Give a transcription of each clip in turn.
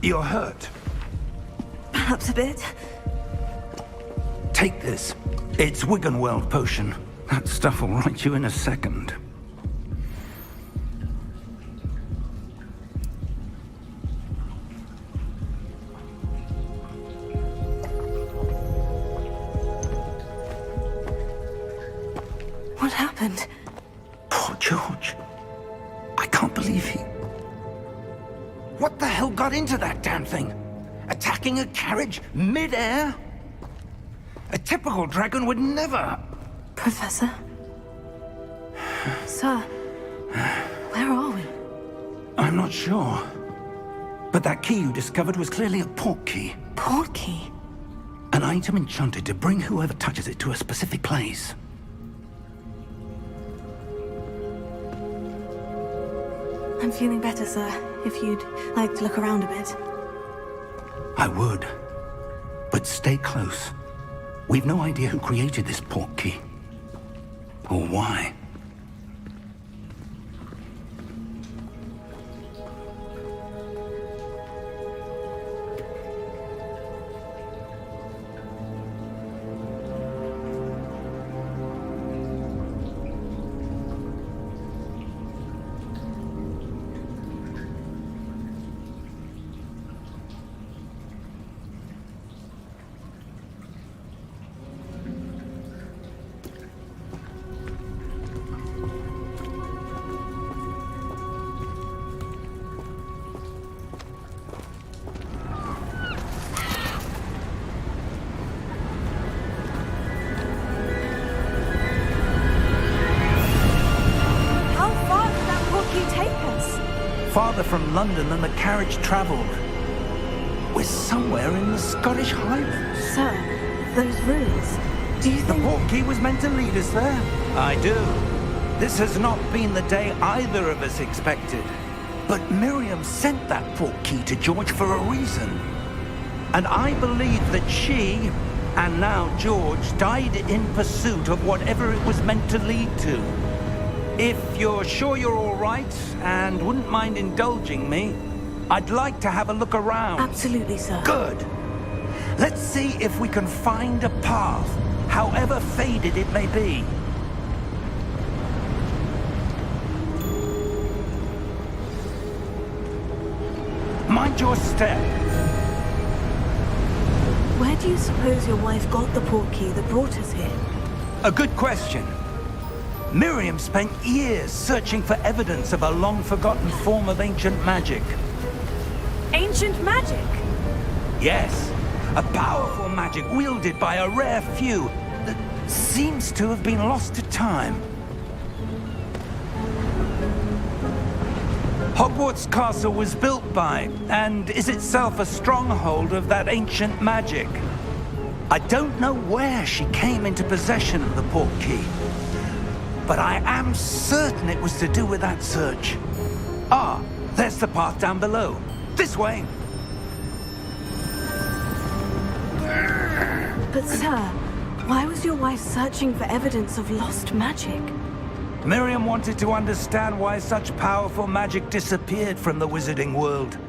You're hurt. Perhaps a bit. Take this. It's Wiggenweld potion. That stuff will right you in a second. What happened? Poor George. I can't believe he... What the hell got into that damn thing? Attacking a carriage mid-air? A typical dragon would never... Professor? Sir, where are we? I'm not sure. But that key you discovered was clearly a port key. Port key? An item enchanted to bring whoever touches it to a specific place. I'm feeling better, sir. If you'd like to look around a bit. I would. But stay close. We've no idea who created this port key. Or why. Farther from London than the carriage travelled. We're somewhere in the Scottish Highlands. Sir, those ruins. Do you think... The port key was meant to lead us there? I do. This has not been the day either of us expected. But Miriam sent that port key to George for a reason. And I believe that she, and now George, died in pursuit of whatever it was meant to lead to. If you're sure you're all right, and wouldn't mind indulging me, I'd like to have a look around. Absolutely, sir. Good. Let's see if we can find a path, however faded it may be. Mind your step. Where do you suppose your wife got the port key that brought us here? A good question. Miriam spent years searching for evidence of a long-forgotten form of ancient magic. Ancient magic? Yes, a powerful magic wielded by a rare few that seems to have been lost to time. Hogwarts Castle was built by, and is itself a stronghold of that ancient magic. I don't know where she came into possession of the port key, but I am certain it was to do with that search. Ah, there's the path down below. This way. But sir, why was your wife searching for evidence of lost magic? Miriam wanted to understand why such powerful magic disappeared from the wizarding world.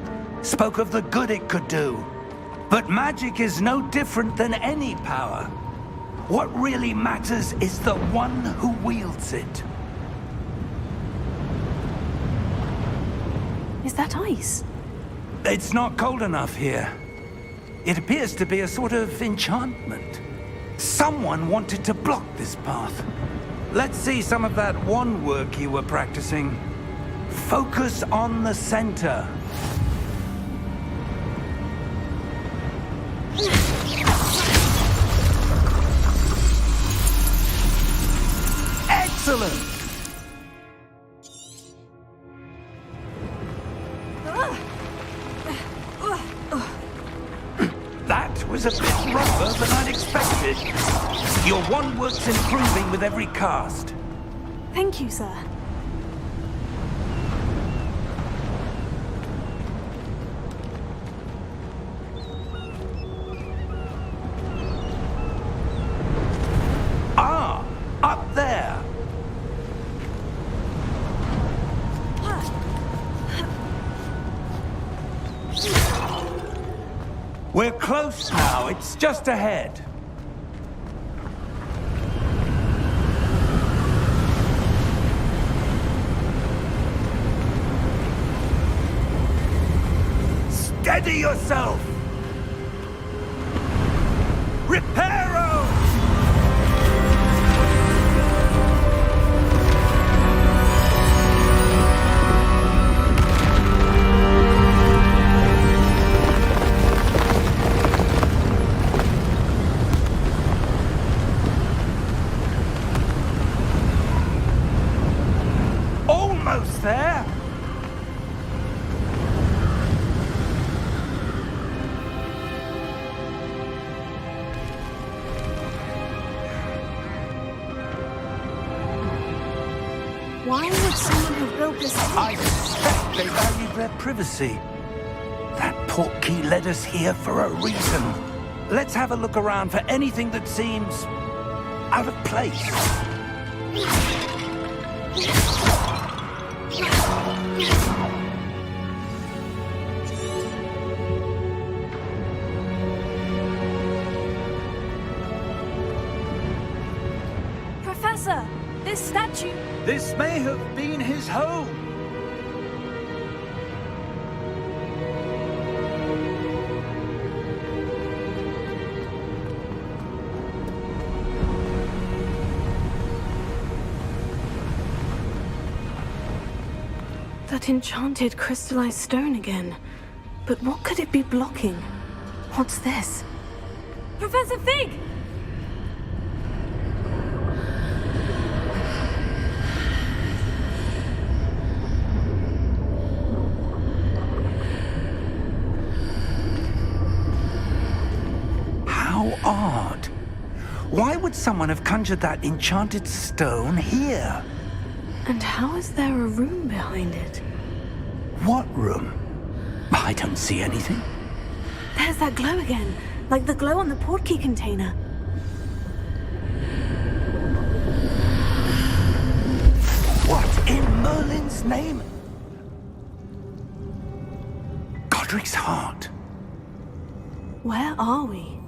Spoke of the good it could do. But magic is no different than any power. What really matters is the one who wields it. Is that ice? It's not cold enough here. It appears to be a sort of enchantment. Someone wanted to block this path. Let's see some of that wand work you were practicing. Focus on the center. Excellent! That was a bit rougher than I'd expected. Your wand work's improving with every cast. Thank you, sir. Ah, up there. We're close now. It's just ahead. Steady yourself! Reparo! Almost there! Why would someone have built this here? I suspect they valued their privacy. That portkey led us here for a reason. Let's have a look around for anything that seems out of place. Professor, this statue... This may have been his home. That enchanted crystallized stone again. But what could it be blocking? What's this? Professor Fig! How odd. Why would someone have conjured that enchanted stone here? And how is there a room behind it? What room? I don't see anything. There's that glow again, like the glow on the portkey container. What in Merlin's name? Godric's heart. Where are we?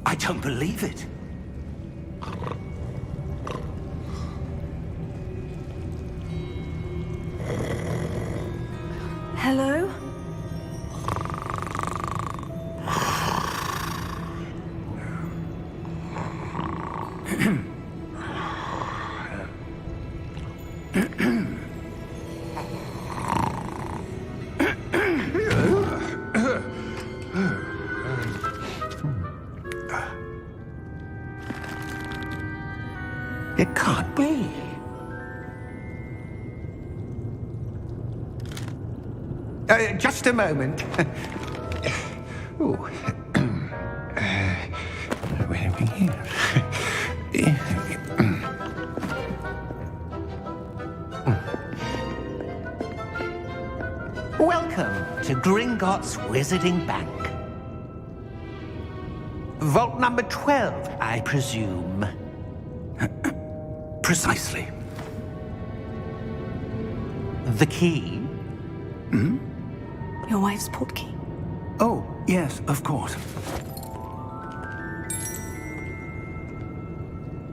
I don't believe it. Hello? It can't be. Just a moment. Ooh. Where are we here? Welcome to Gringotts Wizarding Bank. Vault number 12, I presume. Precisely. The key? Your wife's portkey. Oh, yes, of course.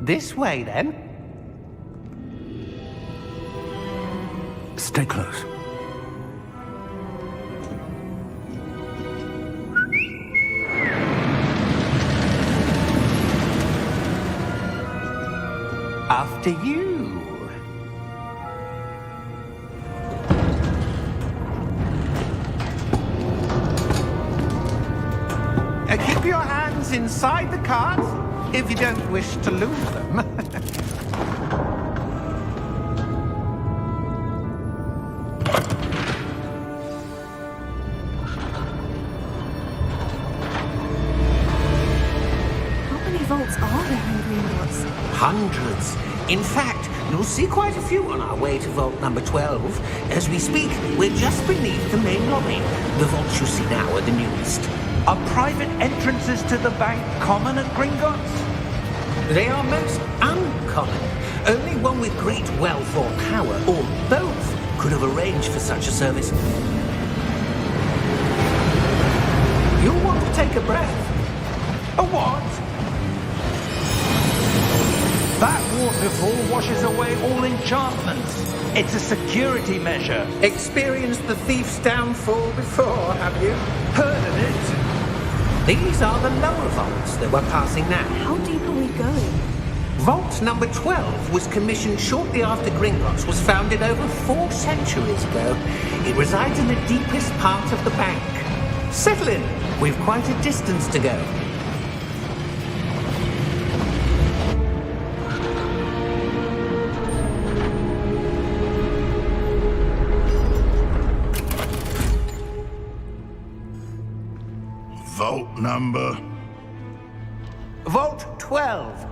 This way, then. Stay close. After you. Keep your hands inside the cart if you don't wish to lose them. How many vaults are there in Gringotts? Hundreds. In fact, you'll see quite a few on our way to vault number 12. As we speak, we're just beneath the main lobby. The vaults you see now are the newest. Are private entrances to the bank common at Gringotts? They are most uncommon. Only one with great wealth or power, or both, could have arranged for such a service. You'll want to take a breath. A what? That waterfall washes away all enchantments. It's a security measure. Experienced the thief's downfall before, have you? Heard of it? These are the lower vaults that we're passing now. How deep are we going? Vault number 12 was commissioned shortly after Gringotts was founded over 4 centuries ago. It resides in the deepest part of the bank. Settle in. We've quite a distance to go. Vault number. Vault 12.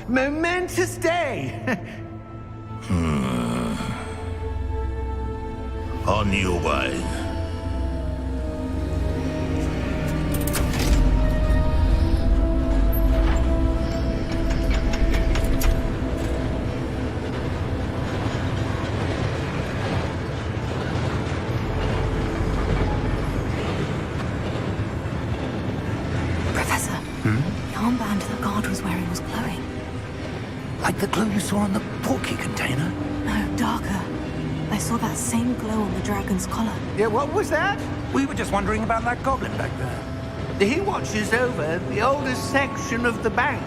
Momentous day. On your way. Professor, the armband the guard was wearing was glowing. Like the glow you saw on the portkey container? No, darker. I saw that same glow on the dragon's collar. Yeah, what was that? We were just wondering about that goblin back there. He watches over the oldest section of the bank.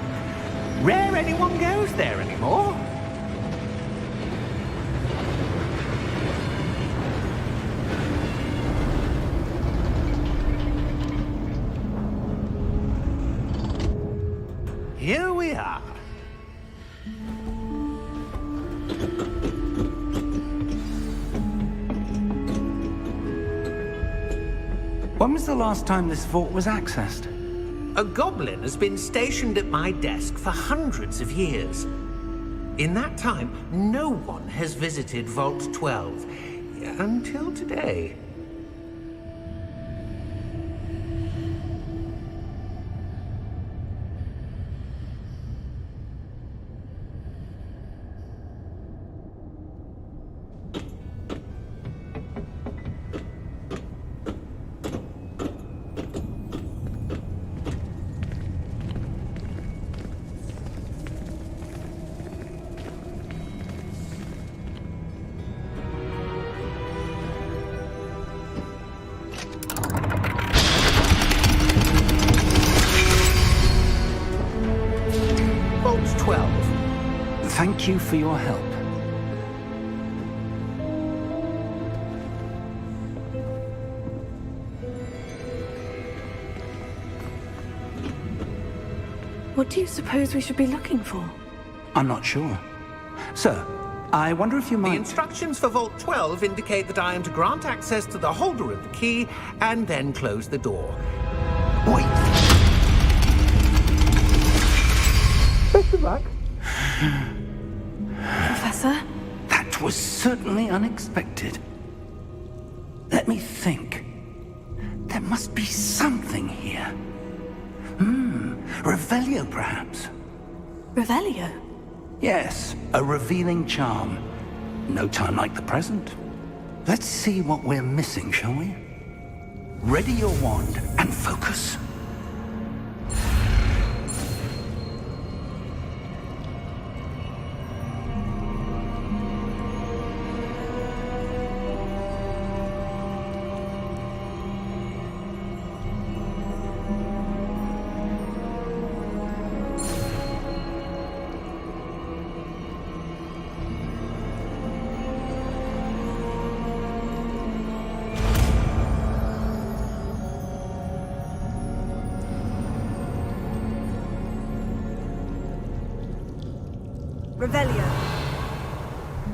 Rare anyone goes there anymore. Here we are. When was the last time this vault was accessed? A goblin has been stationed at my desk for hundreds of years. In that time, no one has visited Vault 12 until today. Vault 12. Thank you for your help. What do you suppose we should be looking for? I'm not sure. Sir, I wonder if you The might... instructions for Vault 12 indicate that I am to grant access to the holder of the key and then close the door. Wait! Best of luck. Professor? That was certainly unexpected. Let me think. There must be something here. Revelio, perhaps? Revelio? Yes, a revealing charm. No time like the present. Let's see what we're missing, shall we? Ready your wand and focus. Revelio.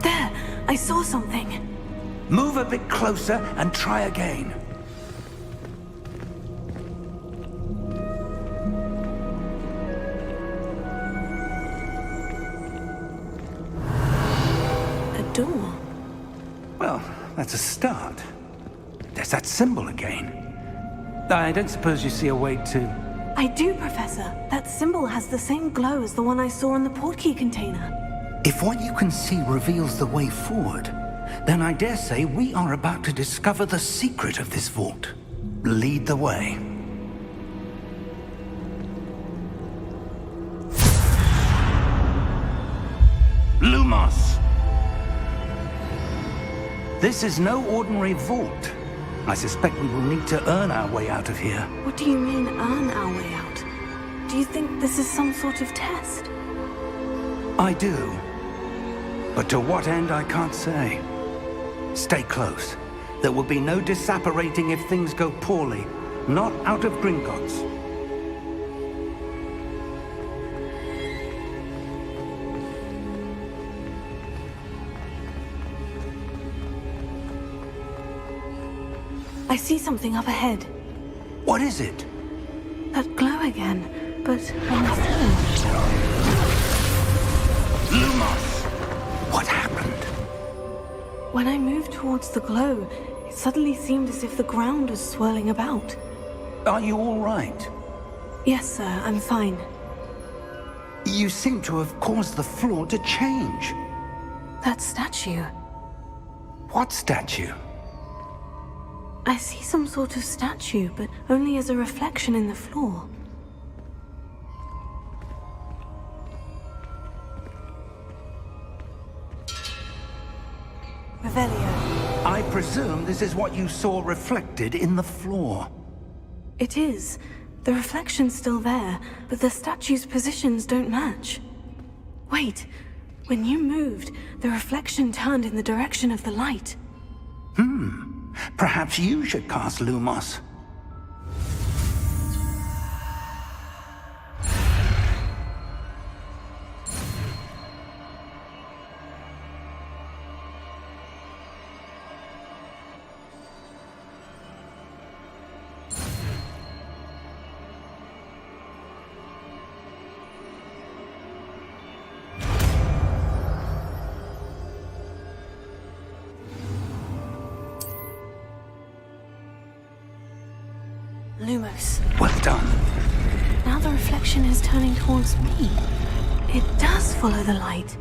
There! I saw something. Move a bit closer and try again. A door. Well, that's a start. There's that symbol again. I don't suppose you see a way to... I do, Professor. That symbol has the same glow as the one I saw in the portkey container. If what you can see reveals the way forward, then I dare say we are about to discover the secret of this vault. Lead the way. Lumos! This is no ordinary vault. I suspect we will need to earn our way out of here. What do you mean, earn our way out? Do you think this is some sort of test? I do. But to what end, I can't say. Stay close. There will be no disapparating if things go poorly. Not out of Gringotts. I see something up ahead. What is it? That glow again, but on the floor. Lumos! What happened? When I moved towards the glow, it suddenly seemed as if the ground was swirling about. Are you all right? Yes, sir, I'm fine. You seem to have caused the floor to change. That statue. What statue? I see some sort of statue, but only as a reflection in the floor. Revelio. I presume this is what you saw reflected in the floor. It is. The reflection's still there, but the statue's positions don't match. Wait. When you moved, the reflection turned in the direction of the light. Perhaps you should cast Lumos. Lumos. Well done. Now the reflection is turning towards me. It does follow the light.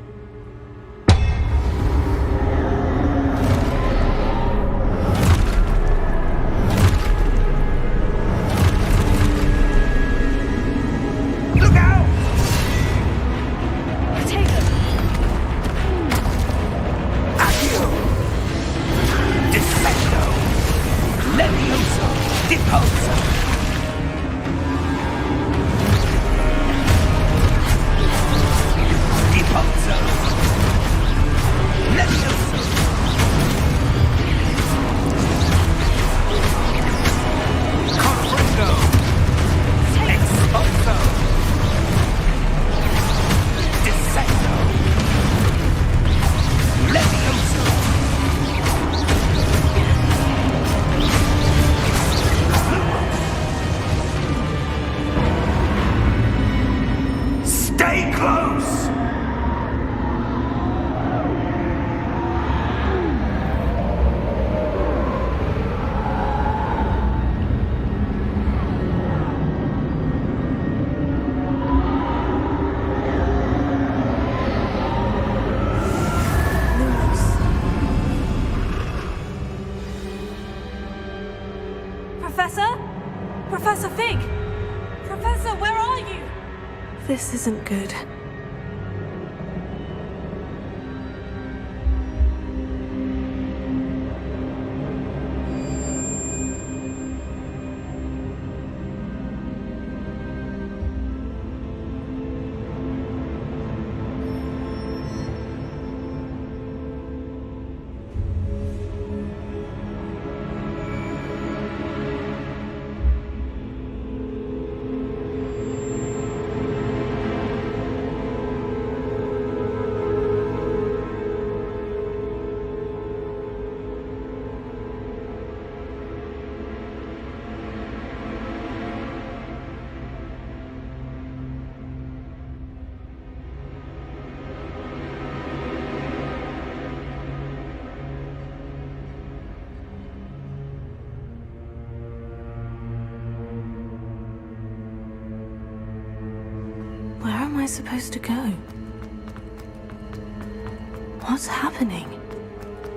Look out! Potato! Accio! Defendo! Levioso! Deposo! Deposo! Levioso! Confringo! Expulso! Descendo! Levioso! Stay close! Lumos. Professor? Professor Fig! Professor, where are you? This isn't good. Where am I supposed to go? What's happening?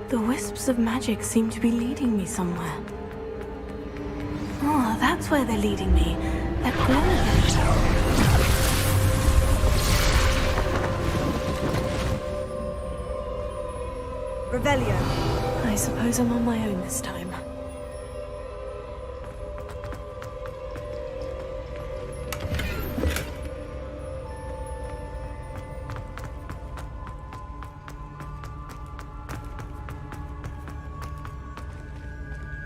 The wisps of magic seem to be leading me somewhere. Oh, that's where they're leading me. That glow again. Revelio. I suppose I'm on my own this time.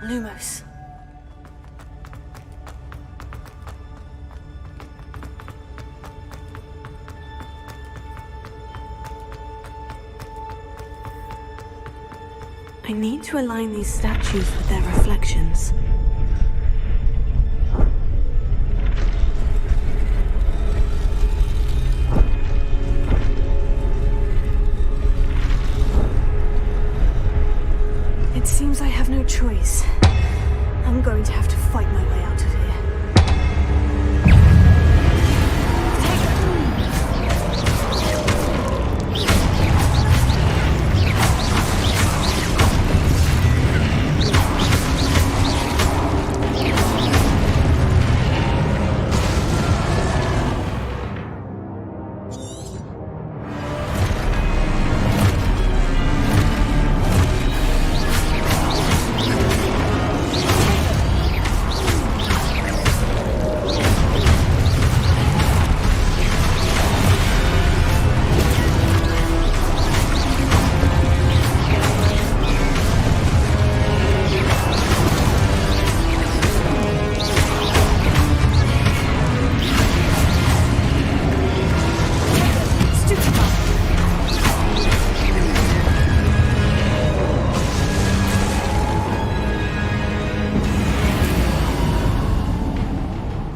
Lumos. I need to align these statues with their reflections. It seems I have no choice. I'm going to have to fight my way out of here.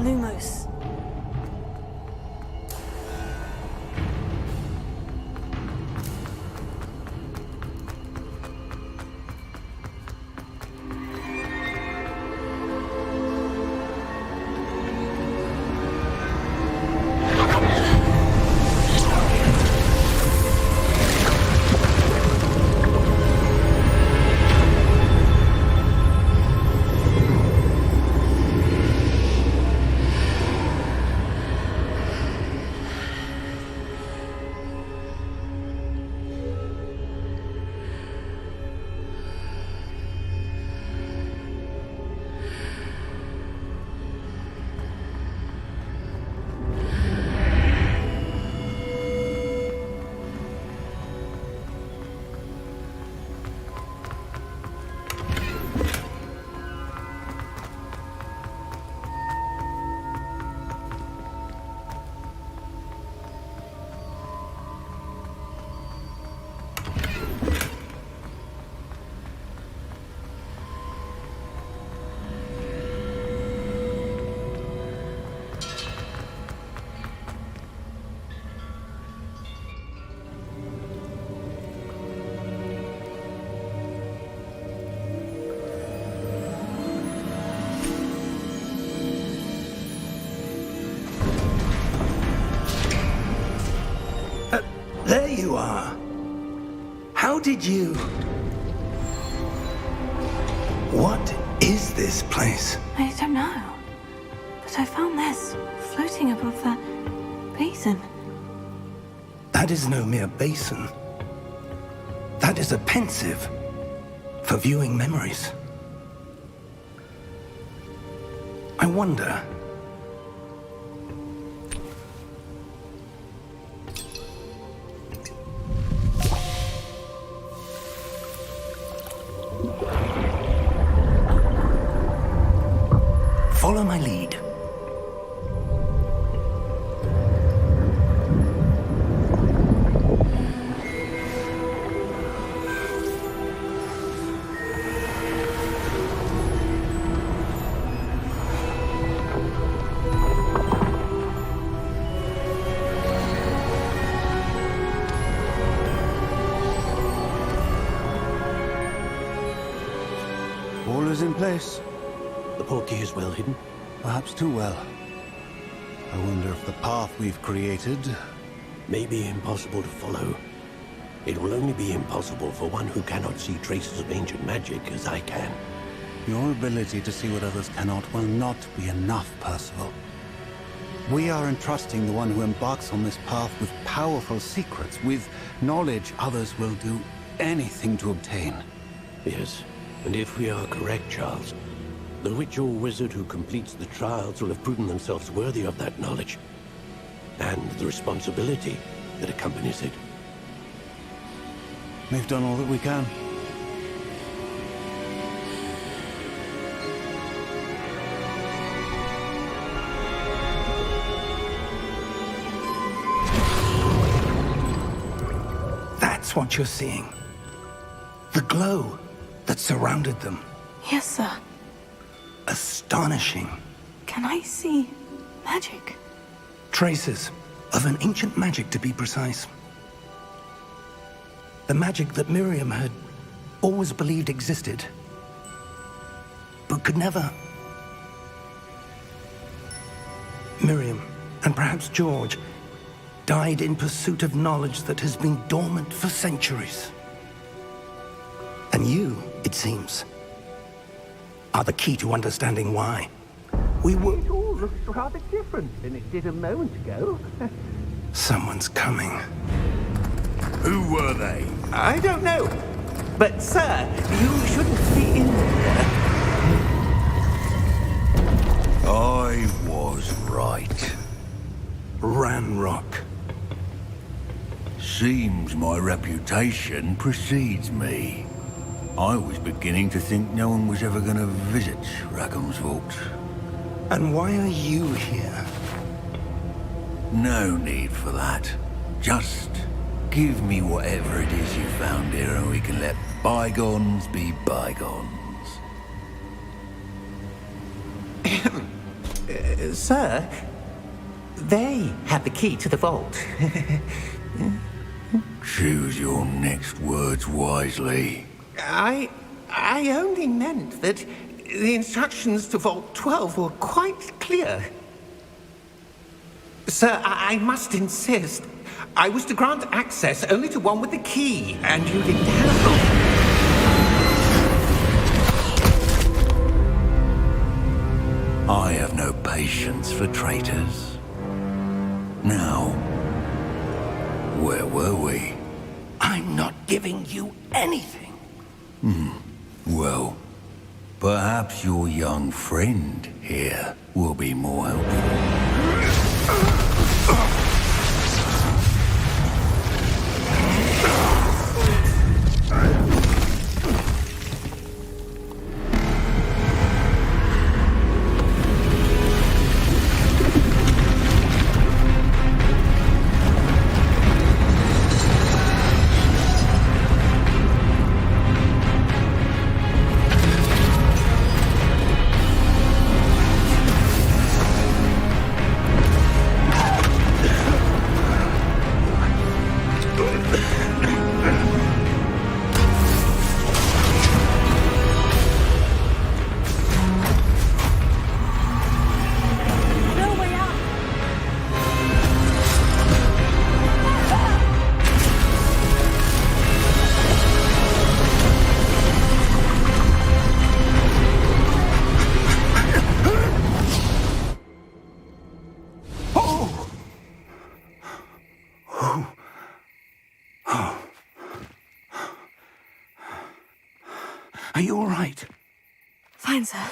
Lumos. There you are. How did you... What is this place? I don't know. But I found this floating above that basin. That is no mere basin. That is a pensive for viewing memories. I wonder... Follow my lead. All is in place. The portkey is well hidden. Perhaps too well. I wonder if the path we've created... May be impossible to follow. It will only be impossible for one who cannot see traces of ancient magic as I can. Your ability to see what others cannot will not be enough, Percival. We are entrusting the one who embarks on this path with powerful secrets, with knowledge others will do anything to obtain. Yes, and if we are correct, Charles, the witch or wizard who completes the trials will have proven themselves worthy of that knowledge, and the responsibility that accompanies it. We've done all that we can. That's what you're seeing. The glow that surrounded them. Yes, sir. Astonishing. Can I see magic? Traces of an ancient magic, to be precise. The magic that Miriam had always believed existed, but could never. Miriam, and perhaps George, died in pursuit of knowledge that has been dormant for centuries. And you, it seems, are the key to understanding why. We were... It all looks rather different than it did a moment ago. Someone's coming. Who were they? I don't know. But, sir, you shouldn't be in there. I was right. Ranrock. Seems my reputation precedes me. I was beginning to think no one was ever going to visit Rackham's vault. And why are you here? No need for that. Just give me whatever it is you found here and we can let bygones be bygones. Sir, they had the key to the vault. Choose your next words wisely. I only meant that the instructions to Vault 12 were quite clear. Sir, I must insist. I was to grant access only to one with the key, and you didn't have I have no patience for traitors. Now, where were we? I'm not giving you anything. Well, perhaps your young friend here will be more helpful. Are you all right? Fine, sir.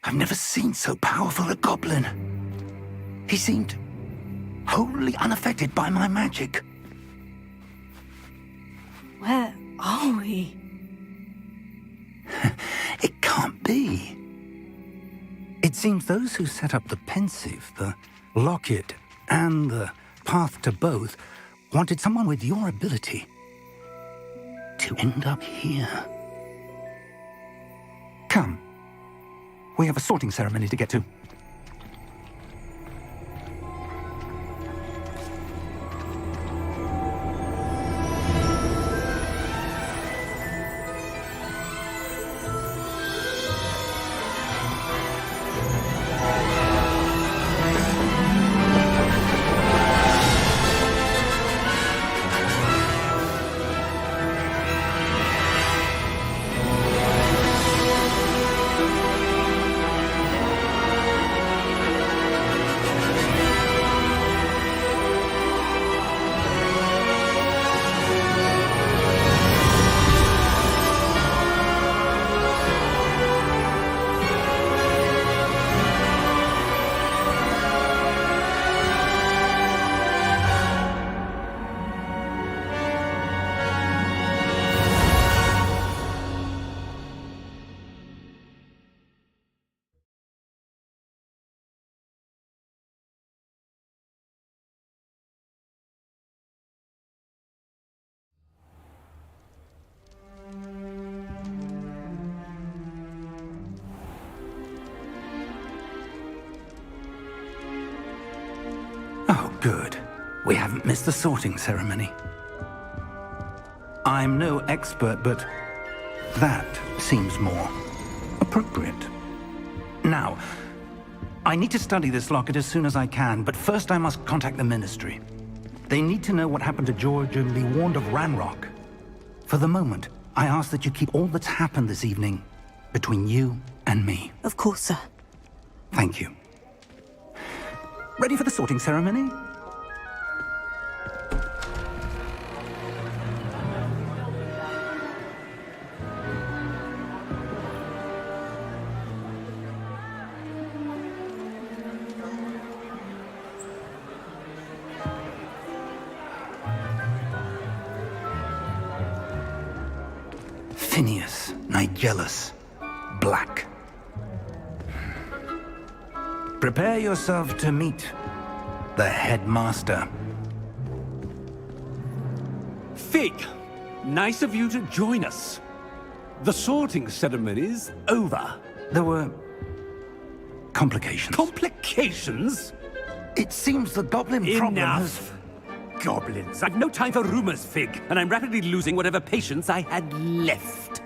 I've never seen so powerful a goblin. He seemed wholly unaffected by my magic. Where are we? It can't be. It seems those who set up the pensive, the locket, and the path to both wanted someone with your ability to end up here. Come. We have a sorting ceremony to get to. Good. We haven't missed the sorting ceremony. I'm no expert, but that seems more appropriate. Now, I need to study this locket as soon as I can, but first I must contact the Ministry. They need to know what happened to George and be warned of Ranrock. For the moment, I ask that you keep all that's happened this evening between you and me. Of course, sir. Thank you. Ready for the sorting ceremony? Phineas, Nigellus, Black. Prepare yourself to meet the headmaster. Fig, nice of you to join us. The sorting ceremony's over. There were complications. Complications? It seems the goblin problem has... Enough! Goblins. I've no time for rumors, Fig, and I'm rapidly losing whatever patience I had left.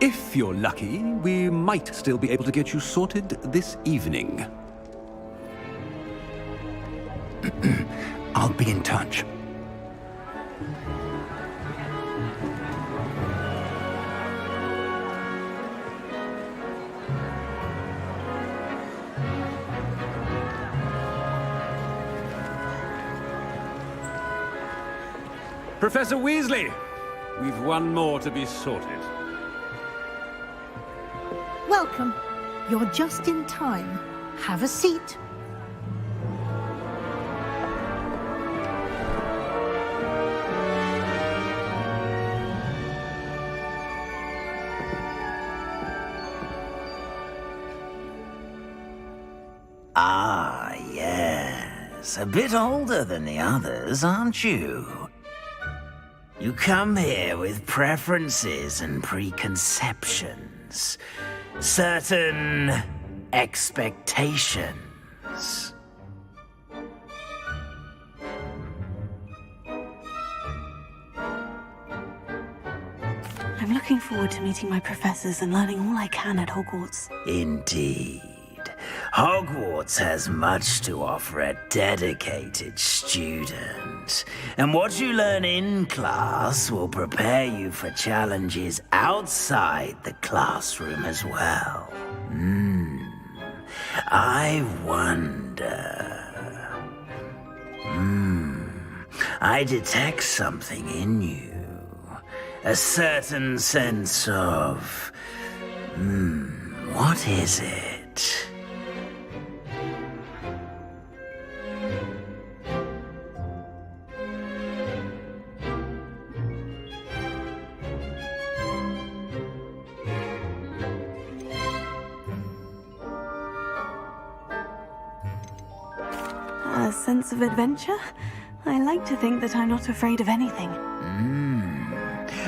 If you're lucky, we might still be able to get you sorted this evening. I'll be in touch. Professor Weasley, we've one more to be sorted. Welcome. You're just in time. Have a seat. Ah, yes. A bit older than the others, aren't you? You come here with preferences and preconceptions. Certain expectations. I'm looking forward to meeting my professors and learning all I can at Hogwarts. Indeed. Hogwarts has much to offer a dedicated student. And what you learn in class will prepare you for challenges outside the classroom as well. I wonder... I detect something in you. A certain sense of... what is it? A sense of adventure? I like to think that I'm not afraid of anything.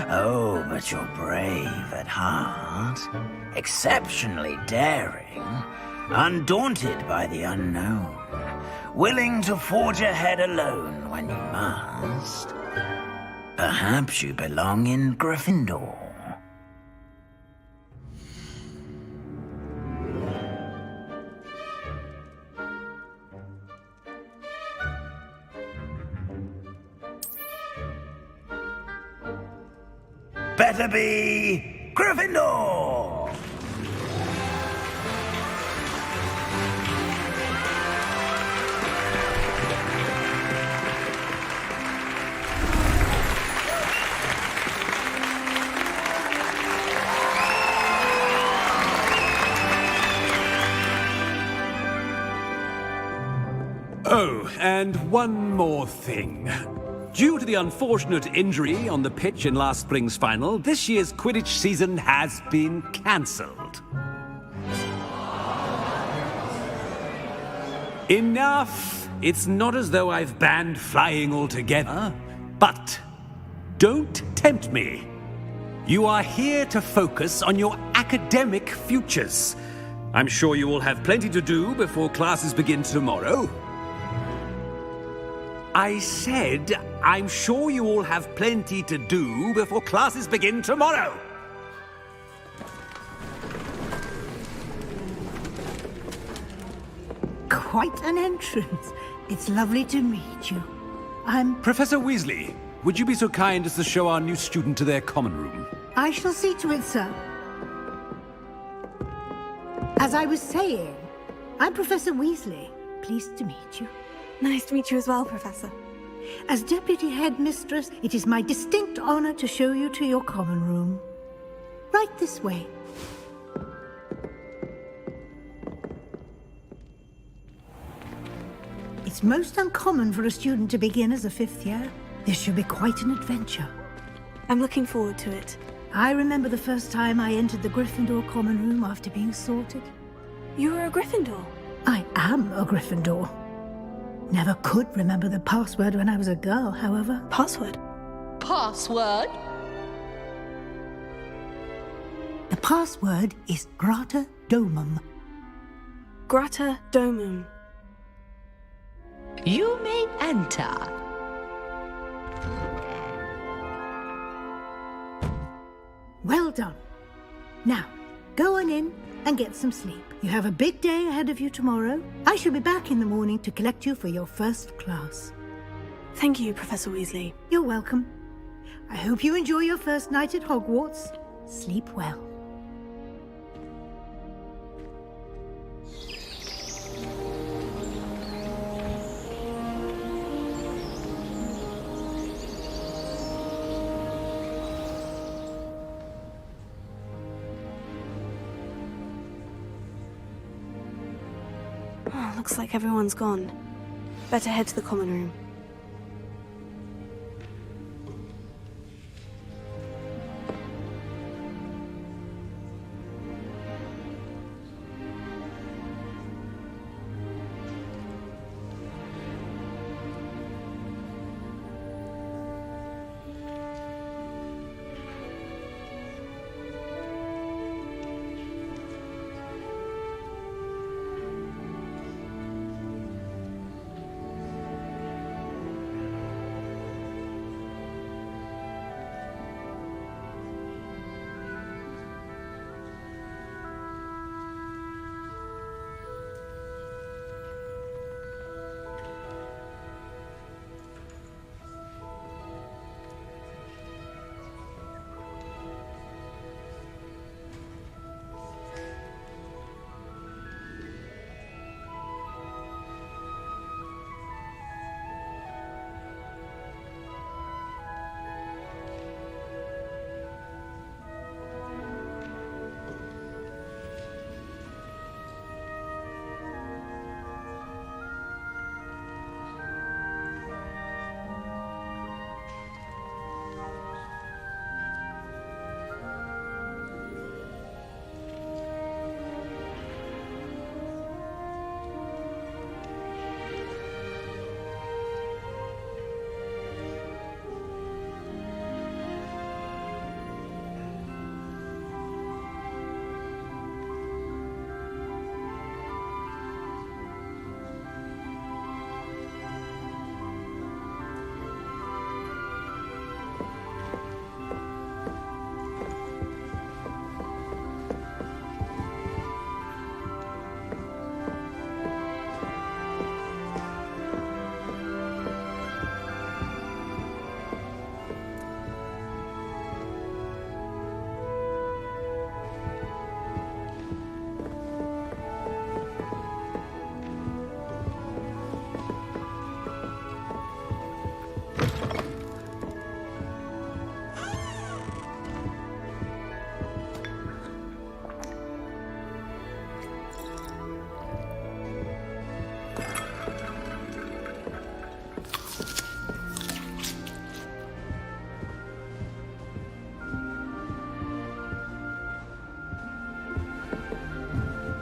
Oh, but you're brave at heart. Exceptionally daring. Undaunted by the unknown. Willing to forge ahead alone when you must. Perhaps you belong in Gryffindor. Better be Gryffindor! Oh, and one more thing. Due to the unfortunate injury on the pitch in last spring's final, this year's Quidditch season has been cancelled. Enough! It's not as though I've banned flying altogether, but don't tempt me. You are here to focus on your academic futures. I'm sure you will have plenty to do before classes begin tomorrow. I said I'm sure you all have plenty to do before classes begin tomorrow. Quite an entrance. It's lovely to meet you. Professor Weasley, would you be so kind as to show our new student to their common room? I shall see to it, sir. As I was saying, I'm Professor Weasley. Pleased to meet you. Nice to meet you as well, Professor. As Deputy Headmistress, it is my distinct honor to show you to your common room. Right this way. It's most uncommon for a student to begin as a fifth year. This should be quite an adventure. I'm looking forward to it. I remember the first time I entered the Gryffindor common room after being sorted. You were a Gryffindor? I am a Gryffindor. Never could remember the password when I was a girl, however. Password? Password? The password is Grata Domum. Grata Domum. You may enter. Well done. Now, go on in and get some sleep. You have a big day ahead of you tomorrow. I shall be back in the morning to collect you for your first class. Thank you, Professor Weasley. You're welcome. I hope you enjoy your first night at Hogwarts. Sleep well. Oh, looks like everyone's gone. Better head to the common room.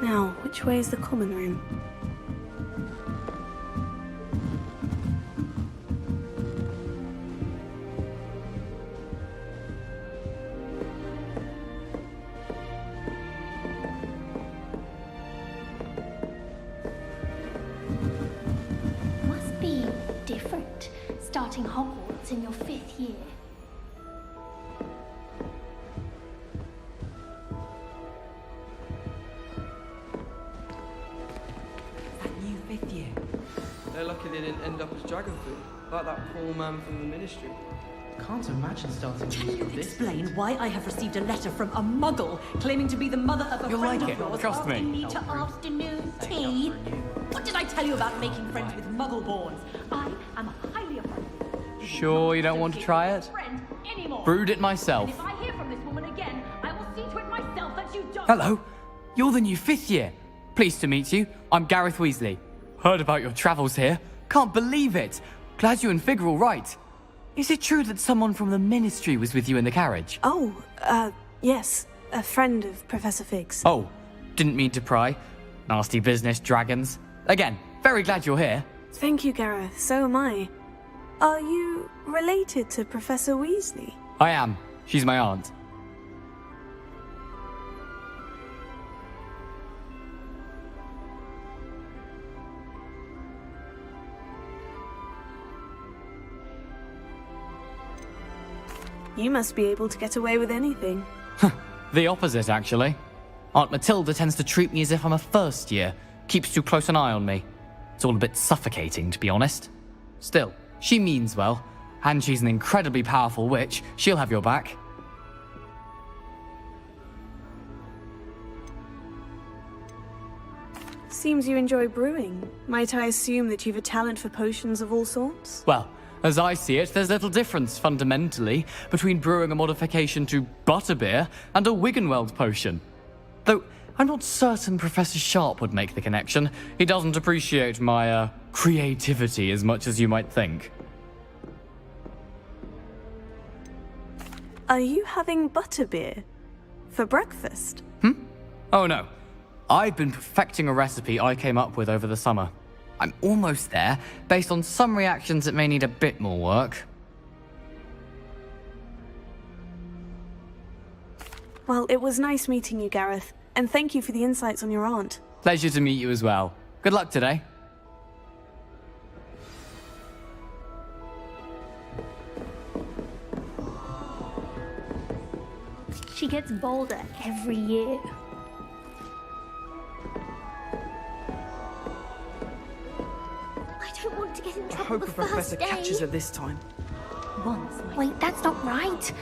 Now, which way is the common room? Must be different. starting Hogwarts in your 5th year. That new 5th year. They're lucky they didn't end up as dragon food, like that poor man from the ministry. Can't imagine starting Can you explain why I have received a letter from a muggle claiming to be the mother of a You'll friend like of it, yours trust me. asking me to afternoon tea? What did I tell you about making friends with muggle-borns? I am highly afraid. Sure you don't want to try it? Brewed it myself. And if I hear from this woman again, I will see to it myself that you don't. Hello, you're the new 5th year. Pleased to meet you. I'm Gareth Weasley. Heard about your travels here. Can't believe it. Glad you and Fig are all right. Is it true that someone from the Ministry was with you in the carriage? Oh, yes. A friend of Professor Fig's. Oh, didn't mean to pry. Nasty business, dragons. Again, very glad you're here. Thank you, Gareth. So am I. Are you related to Professor Weasley? I am. She's my aunt. You must be able to get away with anything. The opposite, actually. Aunt Matilda tends to treat me as if I'm a first year. Keeps too close an eye on me. It's all a bit suffocating, to be honest. Still, she means well. And she's an incredibly powerful witch. She'll have your back. Seems you enjoy brewing. Might I assume that you've a talent for potions of all sorts? Well, as I see it, there's little difference, fundamentally, between brewing a modification to butterbeer and a Wiggenweld potion. Though, I'm not certain Professor Sharp would make the connection. He doesn't appreciate my, creativity as much as you might think. Are you having butterbeer? For breakfast? Oh no. I've been perfecting a recipe I came up with over the summer. I'm almost there, based on some reactions that may need a bit more work. Well, it was nice meeting you, Gareth. And thank you for the insights on your aunt. Pleasure to meet you as well. Good luck today. She gets bolder every year. I don't want to get in I trouble hope the the first professor day. catches her this time. Wait, that's not right.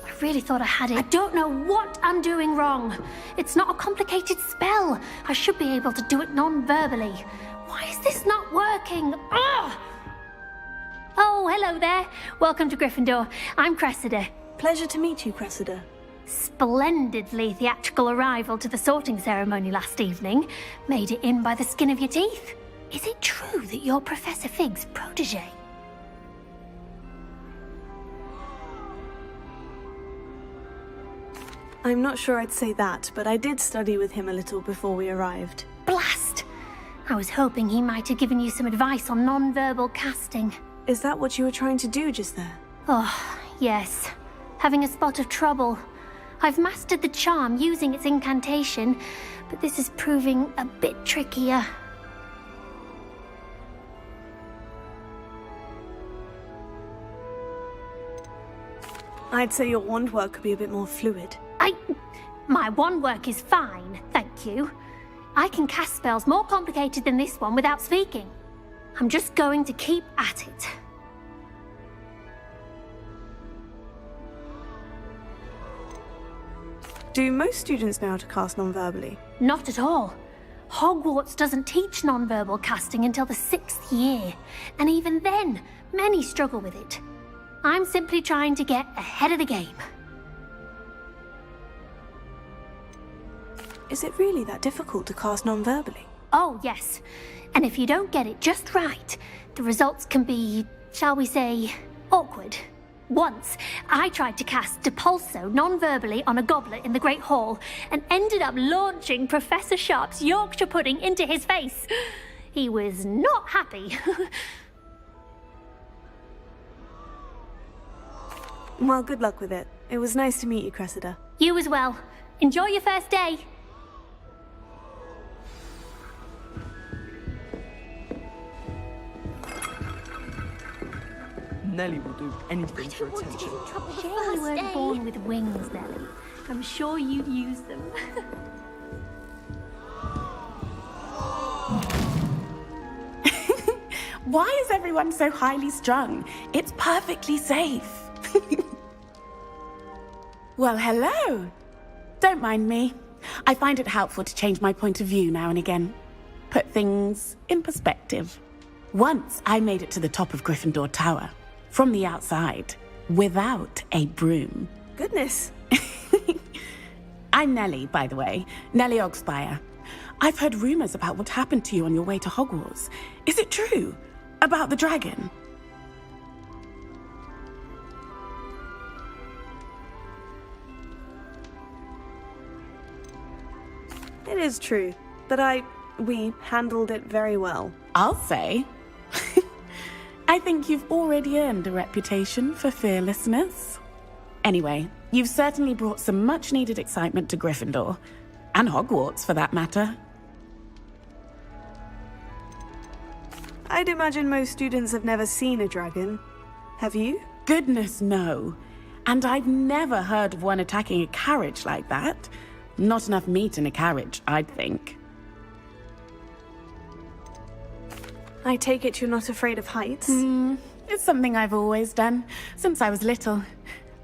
I really thought I had it. I don't know what I'm doing wrong. It's not a complicated spell. I should be able to do it non-verbally. Why is this not working? Ugh! Oh, hello there. Welcome to Gryffindor. I'm Cressida. Pleasure to meet you, Cressida. Splendidly theatrical arrival to the sorting ceremony last evening. Made it in by the skin of your teeth. Is it true that you're Professor Fig's protege? I'm not sure I'd say that, but I did study with him a little before we arrived. Blast! I was hoping he might have given you some advice on non-verbal casting. Is that what you were trying to do just there? Oh, yes. Having a spot of trouble. I've mastered the charm using its incantation, but this is proving a bit trickier. I'd say your wand work could be a bit more fluid. My wand work is fine, thank you. I can cast spells more complicated than this one without speaking. I'm just going to keep at it. Do most students know how to cast non-verbally? Not at all. Hogwarts doesn't teach non-verbal casting until the 6th year, and even then, many struggle with it. I'm simply trying to get ahead of the game. Is it really that difficult to cast non-verbally? Oh, yes. And if you don't get it just right, the results can be, shall we say, awkward. Once, I tried to cast Depulso non-verbally on a goblet in the Great Hall and ended up launching Professor Sharp's Yorkshire pudding into his face. He was not happy. Well, good luck with it. It was nice to meet you, Cressida. You as well. Enjoy your first day. Nellie will do anything for attention. Shame you weren't born with wings, Nellie. I'm sure you'd use them. Why is everyone so highly strung? It's perfectly safe. Well, hello. Don't mind me. I find it helpful to change my point of view now and again. Put things in perspective. Once I made it to the top of Gryffindor Tower, from the outside, without a broom. Goodness. I'm Nellie, by the way. Nellie Ogspire. I've heard rumors about what happened to you on your way to Hogwarts. Is it true? About the dragon? It is true, but we handled it very well. I'll say. I think you've already earned a reputation for fearlessness. Anyway, you've certainly brought some much-needed excitement to Gryffindor. And Hogwarts, for that matter. I'd imagine most students have never seen a dragon. Have you? Goodness, no. And I've never heard of one attacking a carriage like that. Not enough meat in a carriage, I'd think. I take it you're not afraid of heights? It's something I've always done, since I was little.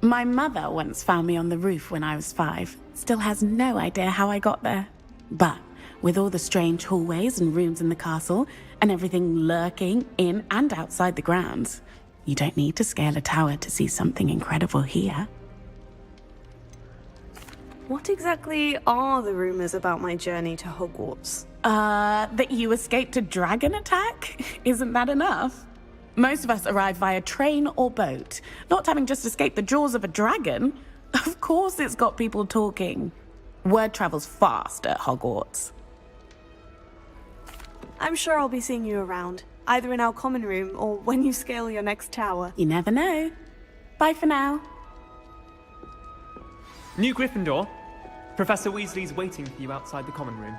My mother once found me on the roof when I was 5. Still has no idea how I got there. But with all the strange hallways and rooms in the castle, and everything lurking in and outside the grounds, you don't need to scale a tower to see something incredible here. What exactly are the rumors about my journey to Hogwarts? That you escaped a dragon attack? Isn't that enough? Most of us arrive via train or boat, not having just escaped the jaws of a dragon. Of course it's got people talking. Word travels fast at Hogwarts. I'm sure I'll be seeing you around, either in our common room or when you scale your next tower. You never know. Bye for now. New Gryffindor. Professor Weasley's waiting for you outside the common room.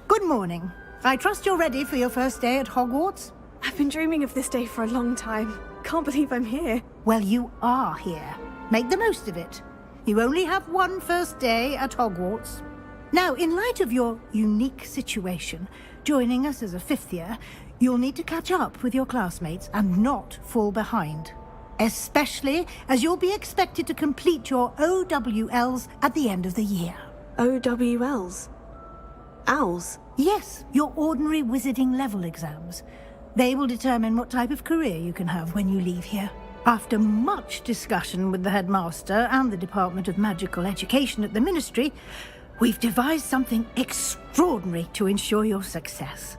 Good morning. I trust you're ready for your first day at Hogwarts? I've been dreaming of this day for a long time. Can't believe I'm here. Well, you are here. Make the most of it. You only have one first day at Hogwarts. Now, in light of your unique situation, joining us as a 5th year, you'll need to catch up with your classmates and not fall behind. Especially as you'll be expected to complete your OWLs at the end of the year. OWLs? Owls? Yes, your ordinary wizarding level exams. They will determine what type of career you can have when you leave here. After much discussion with the headmaster and the Department of Magical Education at the Ministry, we've devised something extraordinary to ensure your success.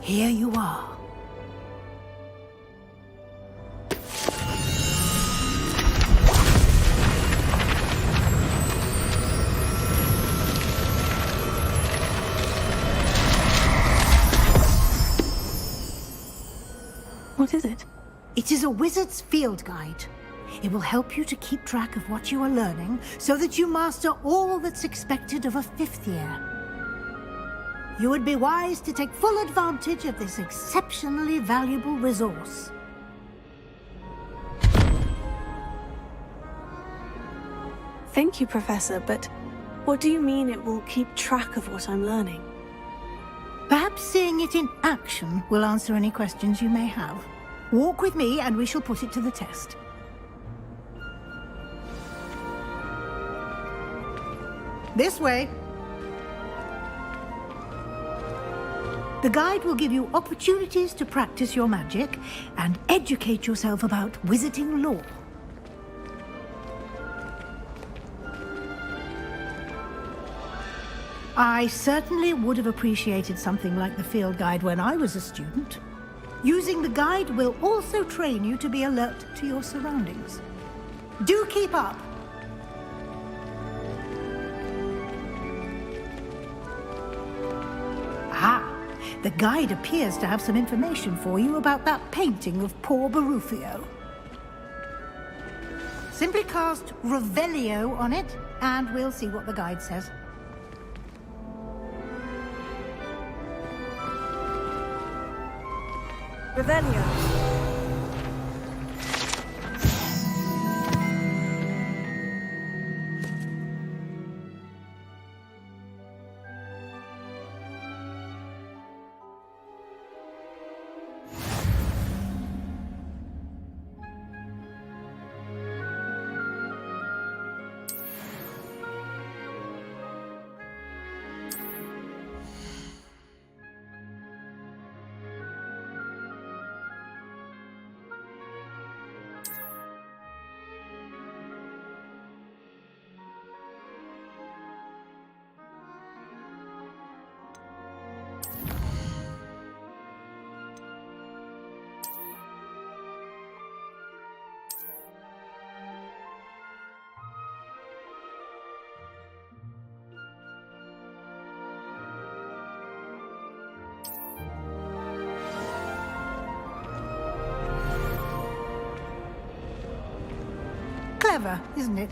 Here you are. What is it? It is a wizard's field guide. It will help you to keep track of what you are learning so that you master all that's expected of a 5th year. You would be wise to take full advantage of this exceptionally valuable resource. Thank you, Professor, but what do you mean it will keep track of what I'm learning? Perhaps seeing it in action will answer any questions you may have. Walk with me and we shall put it to the test. This way. The guide will give you opportunities to practice your magic and educate yourself about wizarding lore. I certainly would have appreciated something like the field guide when I was a student. Using the guide will also train you to be alert to your surroundings. Do keep up! The guide appears to have some information for you about that painting of poor Barufio. Simply cast Revelio on it, and we'll see what the guide says. Revelio. Clever, isn't it?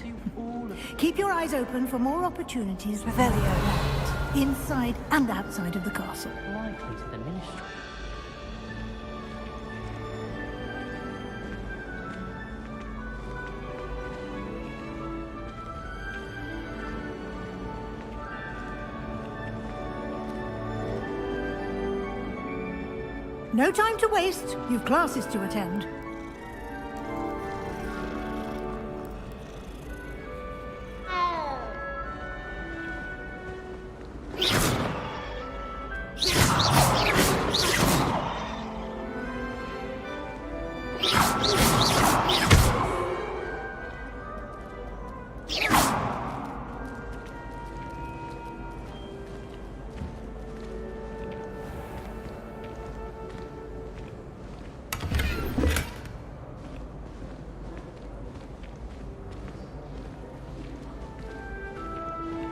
Keep your eyes open for more opportunities, Revelio, inside and outside of the castle. Likely to the ministry. No time to waste. You've classes to attend.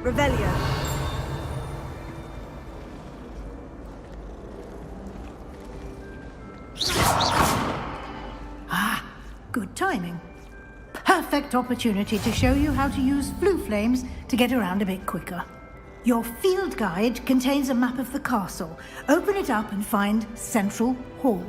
Revelio. Ah, good timing. Perfect opportunity to show you how to use flue flames to get around a bit quicker. Your field guide contains a map of the castle. Open it up and find Central Hall.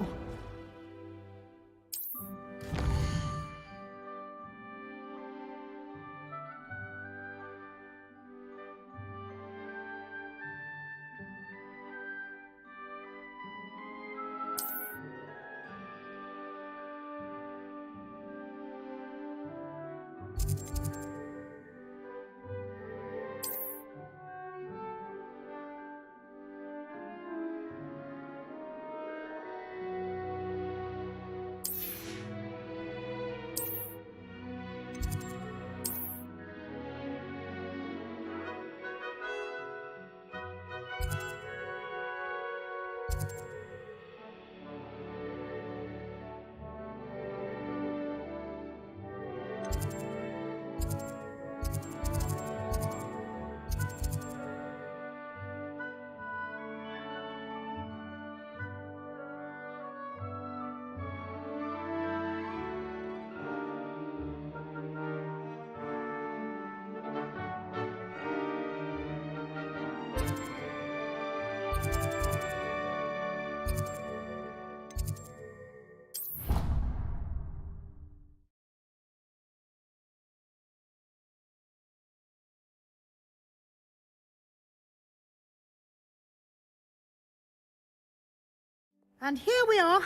And here we are.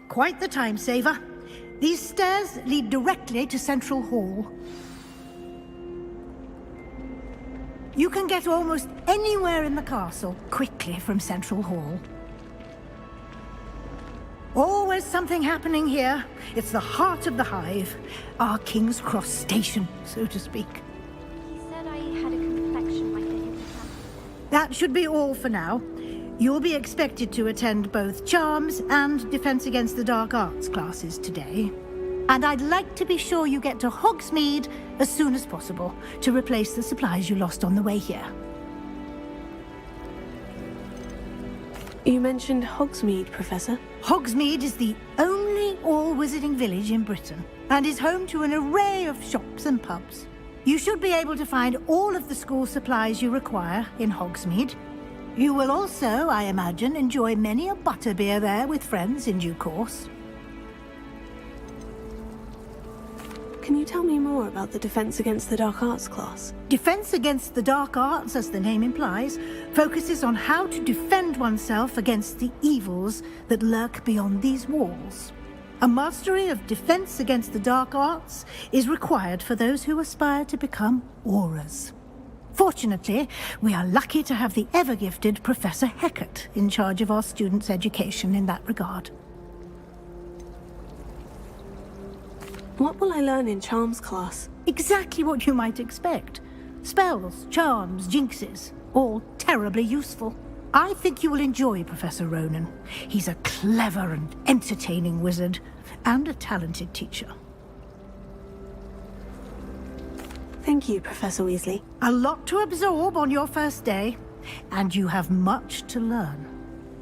Quite the time saver. These stairs lead directly to Central Hall. You can get almost anywhere in the castle quickly from Central Hall. Always something happening here. It's the heart of the hive. Our King's Cross station, so to speak. He said I had a complexion like a hippocampus. That should be all for now. You'll be expected to attend both Charms and Defense Against the Dark Arts classes today. And I'd like to be sure you get to Hogsmeade as soon as possible to replace the supplies you lost on the way here. You mentioned Hogsmeade, Professor. Hogsmeade is the only all-wizarding village in Britain and is home to an array of shops and pubs. You should be able to find all of the school supplies you require in Hogsmeade. You will also, I imagine, enjoy many a butterbeer there with friends in due course. Can you tell me more about the Defense Against the Dark Arts class? Defense Against the Dark Arts, as the name implies, focuses on how to defend oneself against the evils that lurk beyond these walls. A mastery of Defense Against the Dark Arts is required for those who aspire to become Aurors. Fortunately, we are lucky to have the ever-gifted Professor Hecat in charge of our students' education in that regard. What will I learn in Charms class? Exactly what you might expect. Spells, charms, jinxes, all terribly useful. I think you will enjoy Professor Ronan. He's a clever and entertaining wizard, and a talented teacher. Thank you, Professor Weasley. A lot to absorb on your first day, and you have much to learn.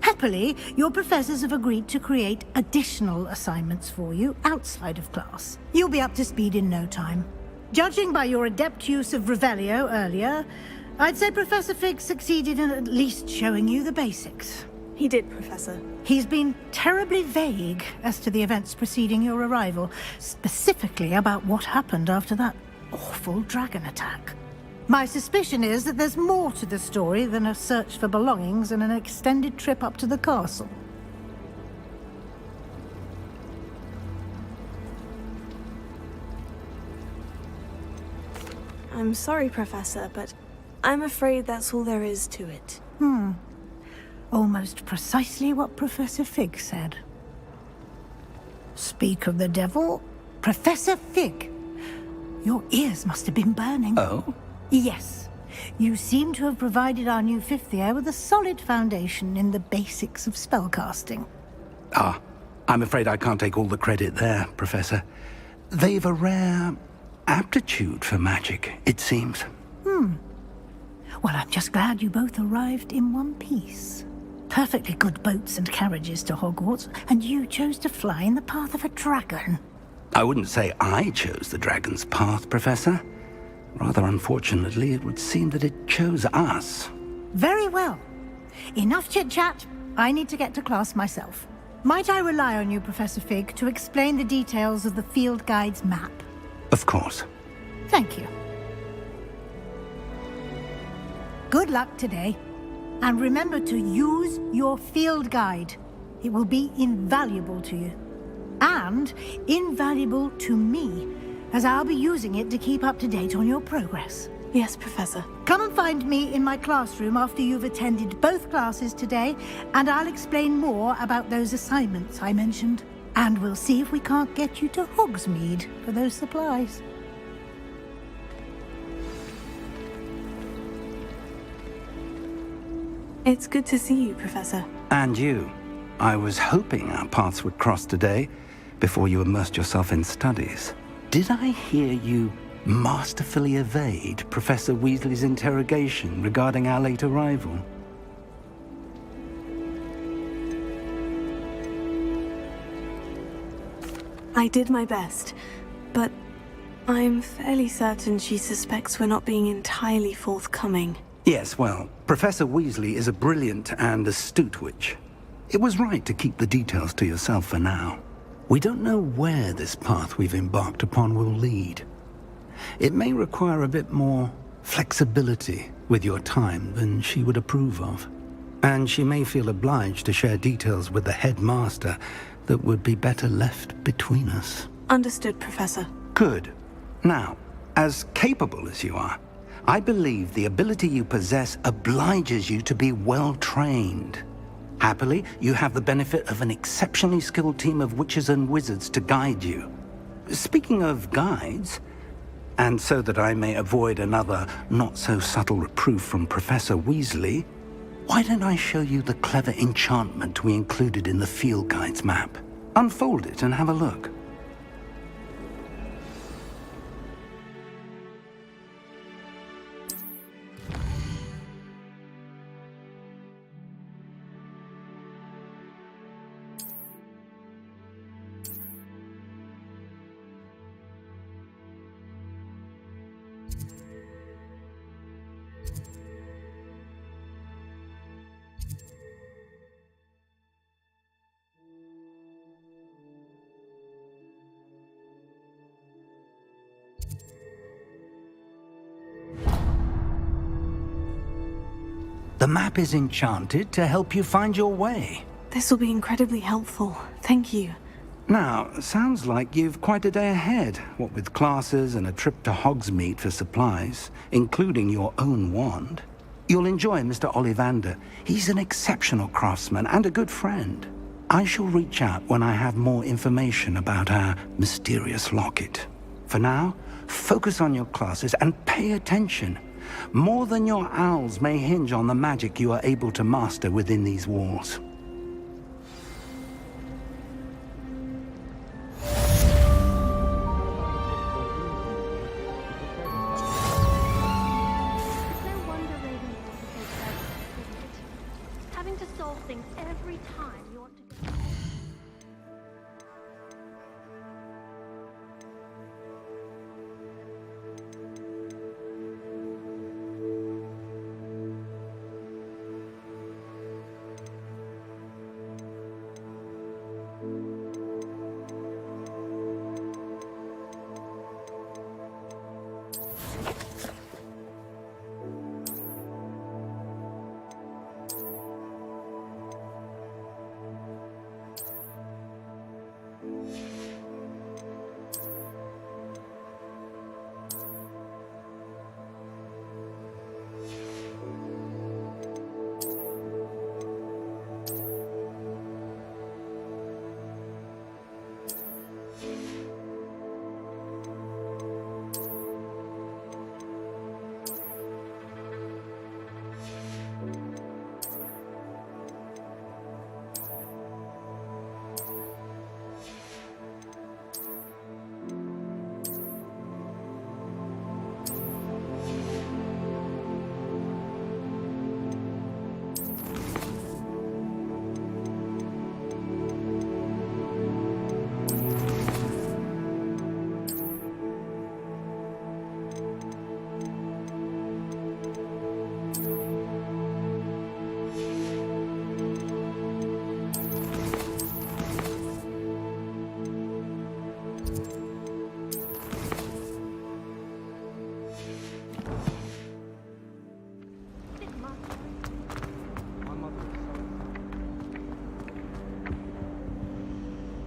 Happily, your professors have agreed to create additional assignments for you outside of class. You'll be up to speed in no time. Judging by your adept use of Revelio earlier, I'd say Professor Fig succeeded in at least showing you the basics. He did, Professor. He's been terribly vague as to the events preceding your arrival, specifically about what happened after that awful dragon attack. My suspicion is that there's more to the story than a search for belongings and an extended trip up to the castle. I'm sorry, Professor, but I'm afraid that's all there is to it. Almost precisely what Professor Fig said. Speak of the devil, Professor Fig. Your ears must have been burning. Oh? Yes. You seem to have provided our new fifth year with a solid foundation in the basics of spellcasting. Ah, I'm afraid I can't take all the credit there, Professor. They've a rare aptitude for magic, it seems. Well, I'm just glad you both arrived in one piece. Perfectly good boats and carriages to Hogwarts, and you chose to fly in the path of a dragon. I wouldn't say I chose the dragon's path, Professor. Rather unfortunately, it would seem that it chose us. Very well. Enough chit-chat. I need to get to class myself. Might I rely on you, Professor Fig, to explain the details of the field guide's map? Of course. Thank you. Good luck today. And remember to use your field guide. It will be invaluable to you. And invaluable to me, as I'll be using it to keep up to date on your progress. Yes, Professor. Come and find me in my classroom after you've attended both classes today, and I'll explain more about those assignments I mentioned. And we'll see if we can't get you to Hogsmeade for those supplies. It's good to see you, Professor. And you. I was hoping our paths would cross today, before you immersed yourself in studies. Did I hear you masterfully evade Professor Weasley's interrogation regarding our late arrival? I did my best, but I'm fairly certain she suspects we're not being entirely forthcoming. Yes, well, Professor Weasley is a brilliant and astute witch. It was right to keep the details to yourself for now. We don't know where this path we've embarked upon will lead. It may require a bit more flexibility with your time than she would approve of. And she may feel obliged to share details with the headmaster that would be better left between us. Understood, Professor. Good. Now, as capable as you are, I believe the ability you possess obliges you to be well trained. Happily, you have the benefit of an exceptionally skilled team of witches and wizards to guide you. Speaking of guides, and so that I may avoid another not-so-subtle reproof from Professor Weasley, why don't I show you the clever enchantment we included in the field guide's map? Unfold it and have a look. The map is enchanted to help you find your way. This will be incredibly helpful. Thank you. Now, sounds like you've quite a day ahead, what with classes and a trip to Hogsmeade for supplies, including your own wand. You'll enjoy Mr. Ollivander. He's an exceptional craftsman and a good friend. I shall reach out when I have more information about our mysterious locket. For now, focus on your classes and pay attention. More than your owls may hinge on the magic you are able to master within these walls. Having to solve things every time you want to go.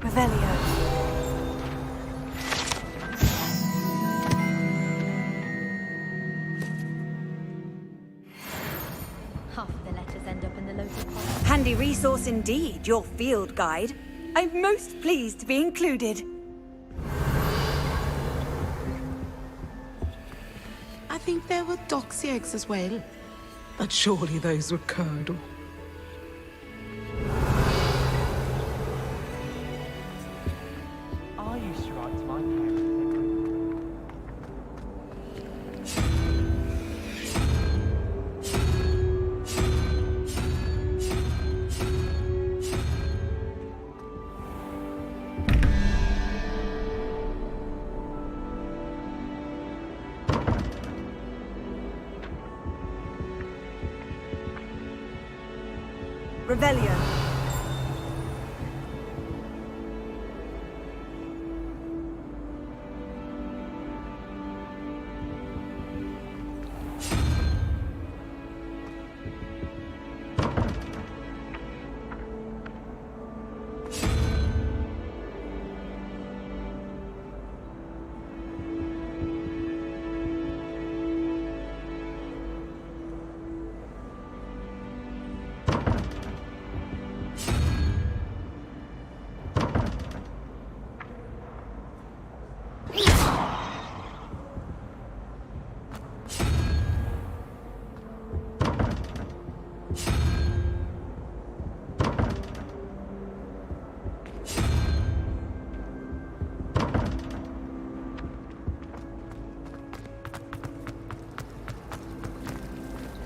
Revelio. Half of the letters end up in the local college. Handy resource indeed, your field guide. I'm most pleased to be included. I think there were doxy eggs as well. But surely those were curdle. I used to write to my parents. Revelio.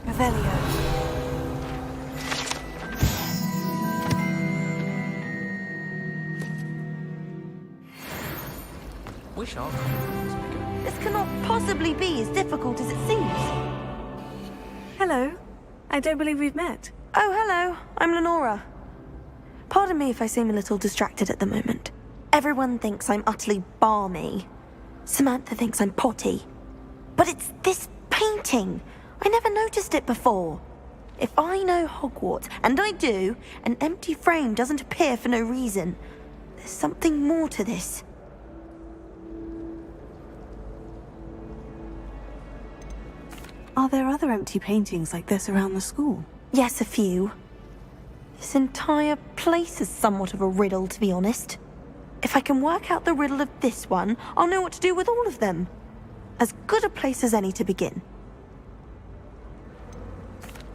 Revelio. Wish our common was bigger. This cannot possibly be as difficult as it seems. Hello. I don't believe we've met. Oh, hello. I'm Lenora. Pardon me if I seem a little distracted at the moment. Everyone thinks I'm utterly balmy. Samantha thinks I'm potty. But it's this painting. I never noticed it before. If I know Hogwarts, and I do, an empty frame doesn't appear for no reason. There's something more to this. Are there other empty paintings like this around the school? Yes, a few. This entire place is somewhat of a riddle, to be honest. If I can work out the riddle of this one, I'll know what to do with all of them. As good a place as any to begin.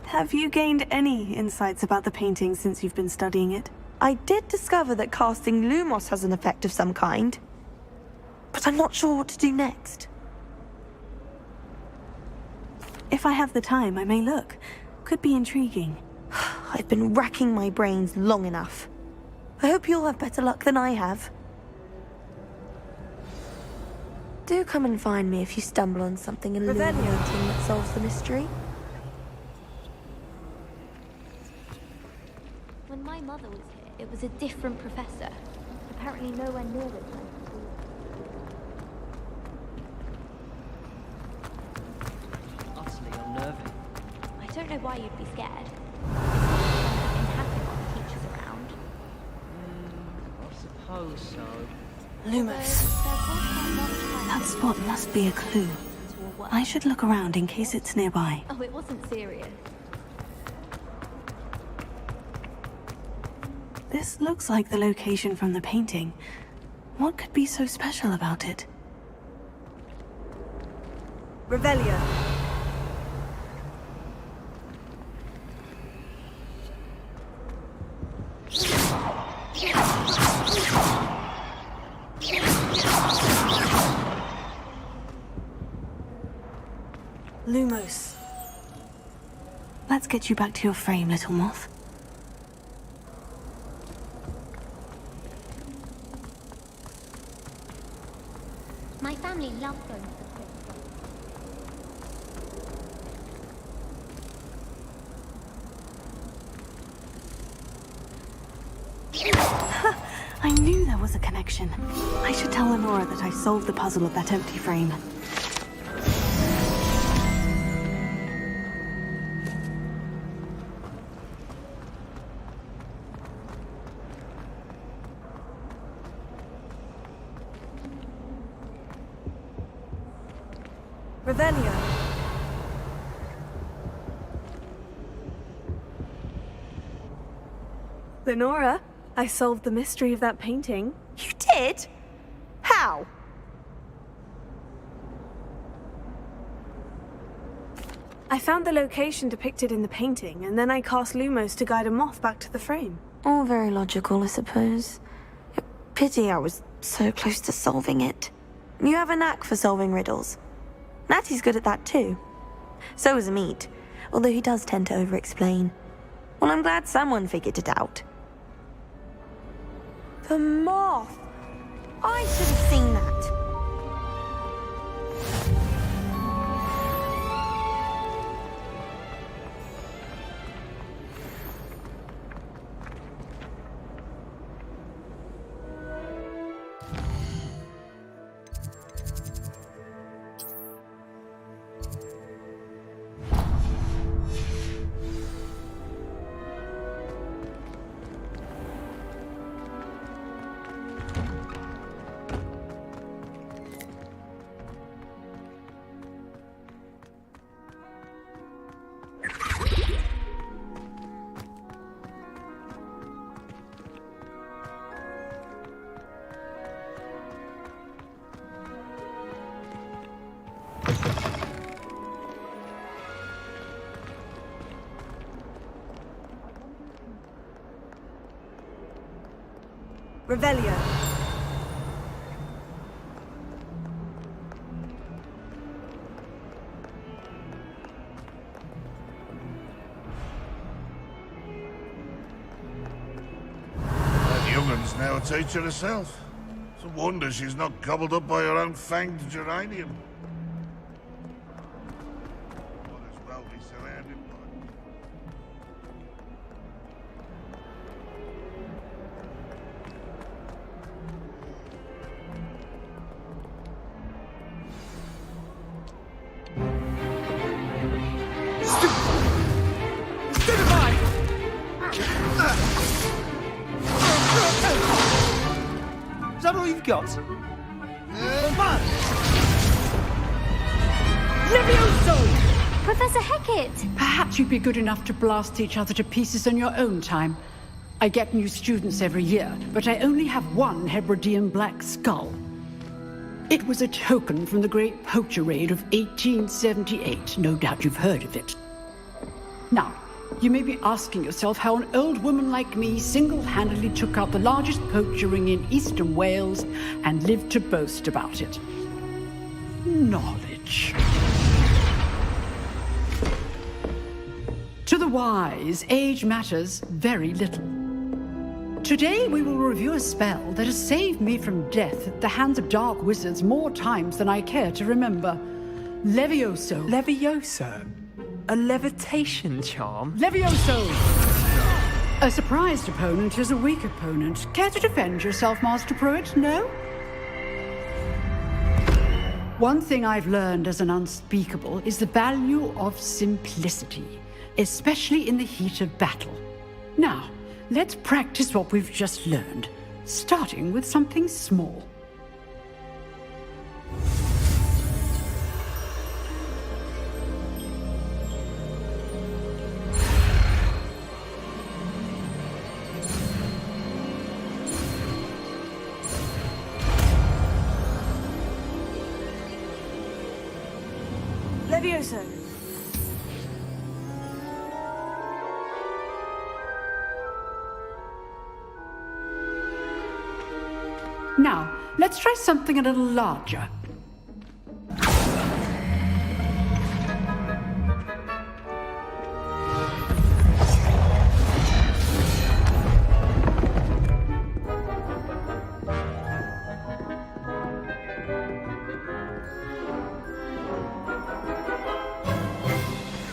Have you gained any insights about the painting since you've been studying it? I did discover that casting Lumos has an effect of some kind. But I'm not sure what to do next. If I have the time, I may look. Could be intriguing. I've been racking my brains long enough. I hope you'll have better luck than I have. Do come and find me if you stumble on something illuminating that solves the mystery. When my mother was here, it was a different professor. Apparently nowhere near this place. Utterly unnerving. I don't know why you'd be scared. It's not something that can happen while the teacher's around. I suppose so. Lumos. That spot must be a clue. I should look around in case it's nearby. Oh, it wasn't serious. This looks like the location from the painting. What could be so special about it? Revelio. Lumos. Let's get you back to your frame, little moth. My family loves going to the crypt. I knew there was a connection. I should tell Lenora that I solved the puzzle of that empty frame. Revelio. Lenora, I solved the mystery of that painting. You did? How? I found the location depicted in the painting, and then I cast Lumos to guide a moth back to the frame. All very logical, I suppose. Pity I was so close to solving it. You have a knack for solving riddles. Natty's good at that too. So is Amit, although he does tend to over-explain. Well, I'm glad someone figured it out. The moth! I should have seen that. Revelio. That youngun's now a teacher herself. It's a wonder she's not gobbled up by her own fanged geranium. Might as well be surrounded by... we've got. Levioso! Professor Hecat! Perhaps you'd be good enough to blast each other to pieces on your own time. I get new students every year, but I only have one Hebridean black skull. It was a token from the Great Poacher Raid of 1878. No doubt you've heard of it. Now, you may be asking yourself how an old woman like me single-handedly took out the largest poacher ring in eastern Wales and lived to boast about it. Knowledge. To the wise, age matters very little. Today we will review a spell that has saved me from death at the hands of dark wizards more times than I care to remember. Levioso. Levioso? A levitation charm? Levioso! A surprised opponent is a weak opponent. Care to defend yourself, Master Pruitt? No? One thing I've learned as an unspeakable is the value of simplicity, especially in the heat of battle. Now, let's practice what we've just learned, starting with something small. Levioso. Now, let's try something a little larger.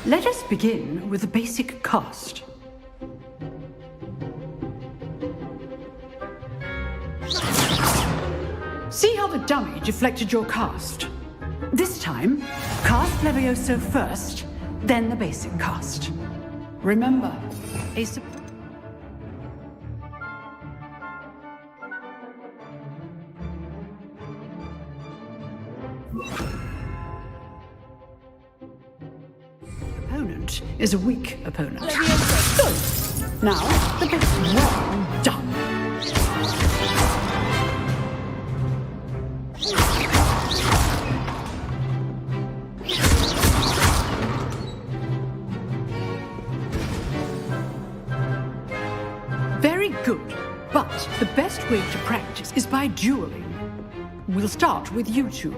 Let us begin with the basic cast. See how the dummy deflected your cast? This time, cast Levioso first, then the basic cast. Remember, a opponent is a weak opponent. Good. Now, the best one done. Very good, but the best way to practice is by dueling. We'll start with you two.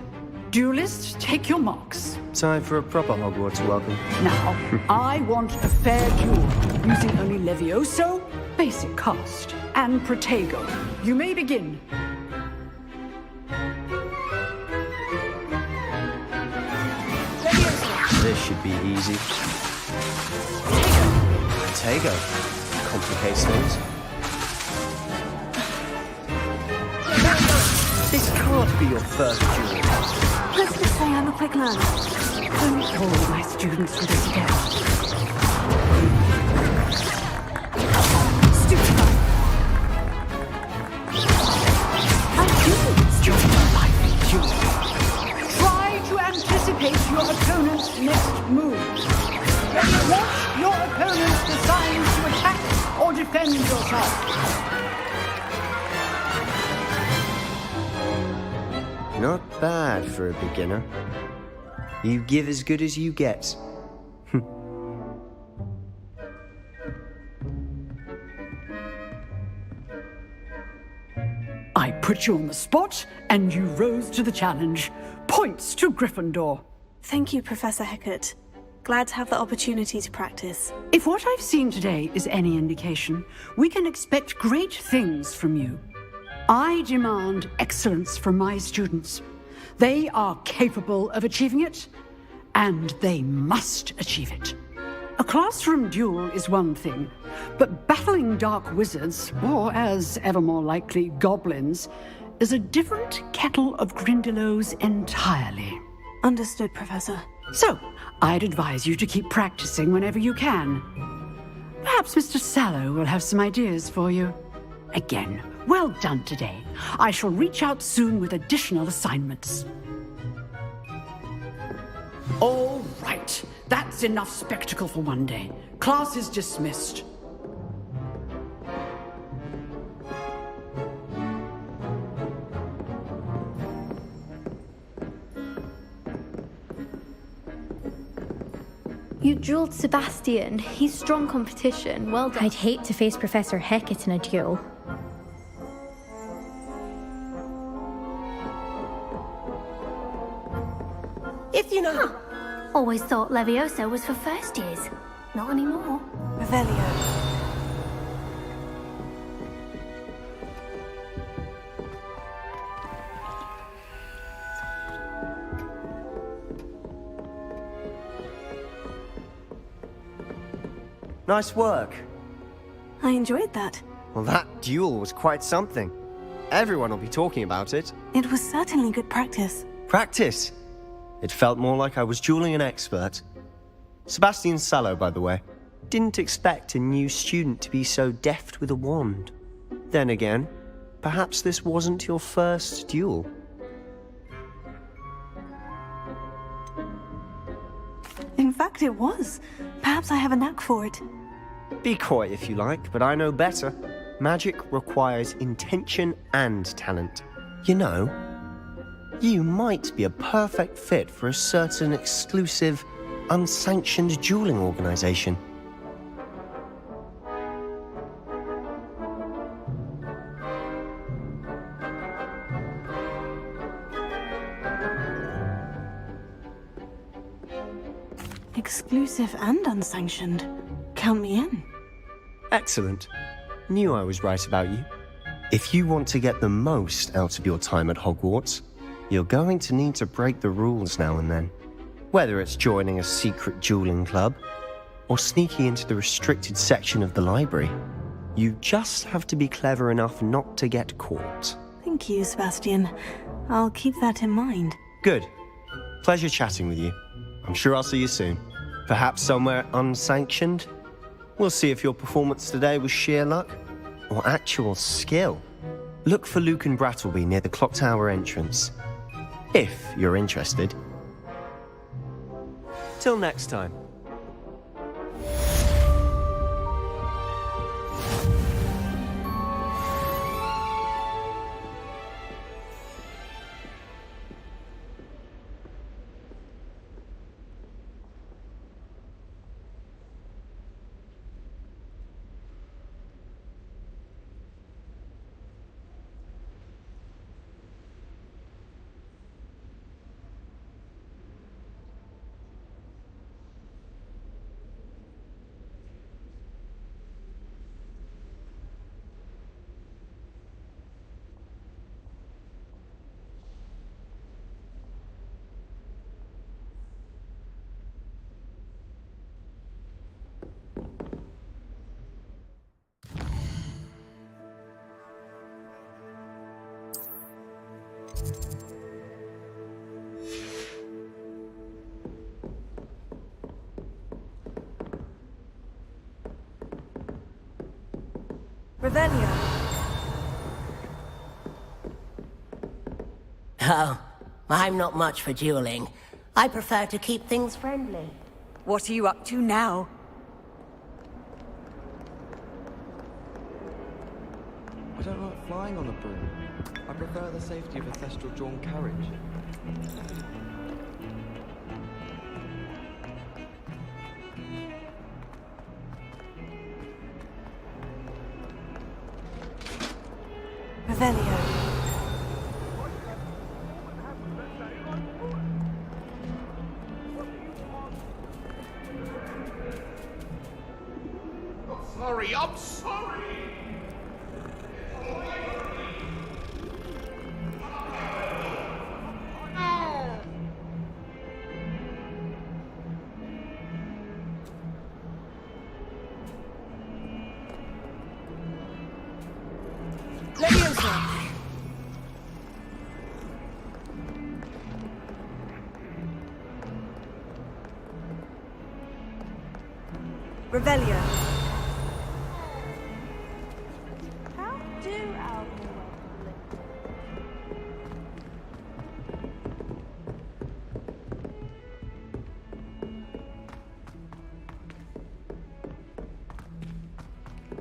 Duelists, take your marks. Time for a proper Hogwarts welcome. Now, I want a fair duel, using only Levioso, basic cast, and Protego. You may begin. This should be easy. Protego. Complicates things. This can't be your first duel. Let's just say I'm a quick learner. Don't all my students with this again. Stupefy. I do stupefy you. Try to anticipate your opponent's next move. Watch your opponent decide to attack or defend yourself. Not bad for a beginner. You give as good as you get. I put you on the spot, and you rose to the challenge. Points to Gryffindor. Thank you, Professor Hecat. Glad to have the opportunity to practice. If what I've seen today is any indication, we can expect great things from you. I demand excellence from my students. They are capable of achieving it, and they must achieve it. A classroom duel is one thing, but battling dark wizards, or as ever more likely, goblins, is a different kettle of Grindylows entirely. Understood, Professor. So, I'd advise you to keep practicing whenever you can. Perhaps Mr. Sallow will have some ideas for you. Again, Well done today. I shall reach out soon with additional assignments. All right. That's enough spectacle for one day. Class is dismissed. You dueled Sebastian. He's strong competition. Well done. I'd hate to face Professor Hecat in a duel. If you know... Always thought Levioso was for first years. Not anymore. Revelio. Nice work. I enjoyed that. Well, that duel was quite something. Everyone will be talking about it. It was certainly good practice. Practice? It felt more like I was dueling an expert. Sebastian Sallow, by the way. Didn't expect a new student to be so deft with a wand. Then again, perhaps this wasn't your first duel. In fact, it was. Perhaps I have a knack for it. Be coy if you like, but I know better. Magic requires intention and talent. You know, you might be a perfect fit for a certain exclusive, unsanctioned dueling organization. Exclusive and unsanctioned. Count me in. Excellent. Knew I was right about you. If you want to get the most out of your time at Hogwarts, you're going to need to break the rules now and then. Whether it's joining a secret dueling club, or sneaking into the restricted section of the library, you just have to be clever enough not to get caught. Thank you, Sebastian. I'll keep that in mind. Good. Pleasure chatting with you. I'm sure I'll see you soon. Perhaps somewhere unsanctioned? We'll see if your performance today was sheer luck or actual skill. Look for Luke and Brattleby near the clock tower entrance, if you're interested. Till next time. Revelio. Oh, I'm not much for dueling. I prefer to keep things friendly. What are you up to now? I don't like flying on a broom. I prefer the safety of a thestral-drawn carriage. Revelio. Sorry, I'm sorry! Revelio. How do our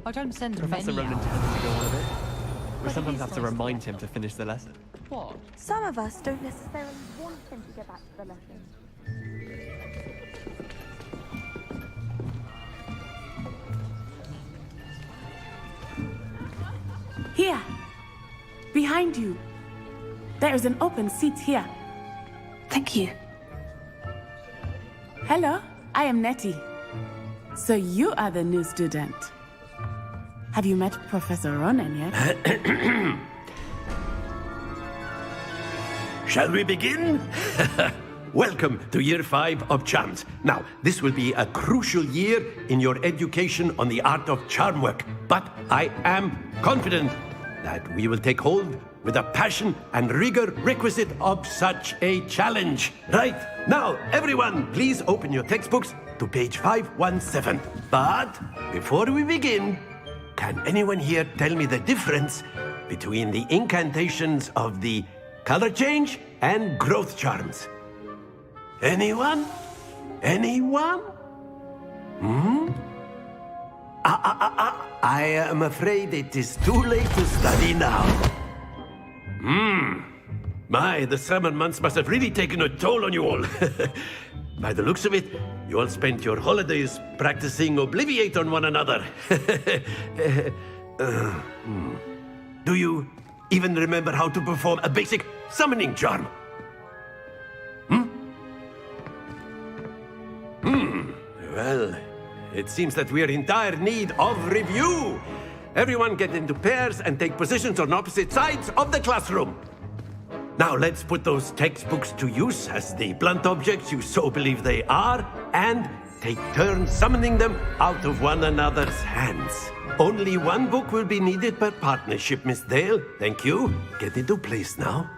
I don't send Professor many Roland out. tends to go on a bit. We But sometimes it is have to nice to remind get him to finish the lesson. What? Some of us don't necessarily want him to get back to the lesson. Here! Behind you! There is an open seat here. Thank you. Hello, I am Nettie. So you are the new student. Have you met Professor Ronan yet? Shall we begin? Welcome to Year 5 of Charms. Now, this will be a crucial year in your education on the art of charm work, but I am confident that we will take hold with the passion and rigor requisite of such a challenge. Right, now, everyone, please open your textbooks to page 517. But before we begin, can anyone here tell me the difference between the incantations of the color change and growth charms? Anyone? Anyone? I am afraid it is too late to study now. My, the summer months must have really taken a toll on you all. By the looks of it, you all spent your holidays practicing Obliviate on one another. Do you even remember how to perform a basic summoning charm? Well, it seems that we are in dire need of review. Everyone get into pairs and take positions on opposite sides of the classroom. Now let's put those textbooks to use as the blunt objects you so believe they are, and take turns summoning them out of one another's hands. Only one book will be needed per partnership, Miss Dale. Thank you. Get into place now.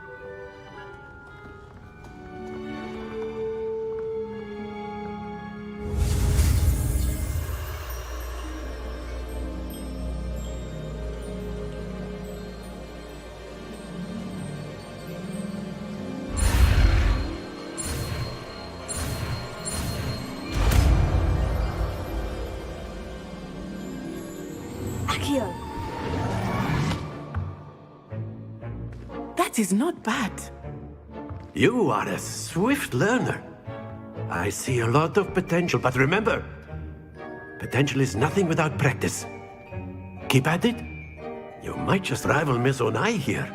That is not bad. You are a swift learner. I see a lot of potential, but remember, potential is nothing without practice. Keep at it. You might just rival Miss Onai here.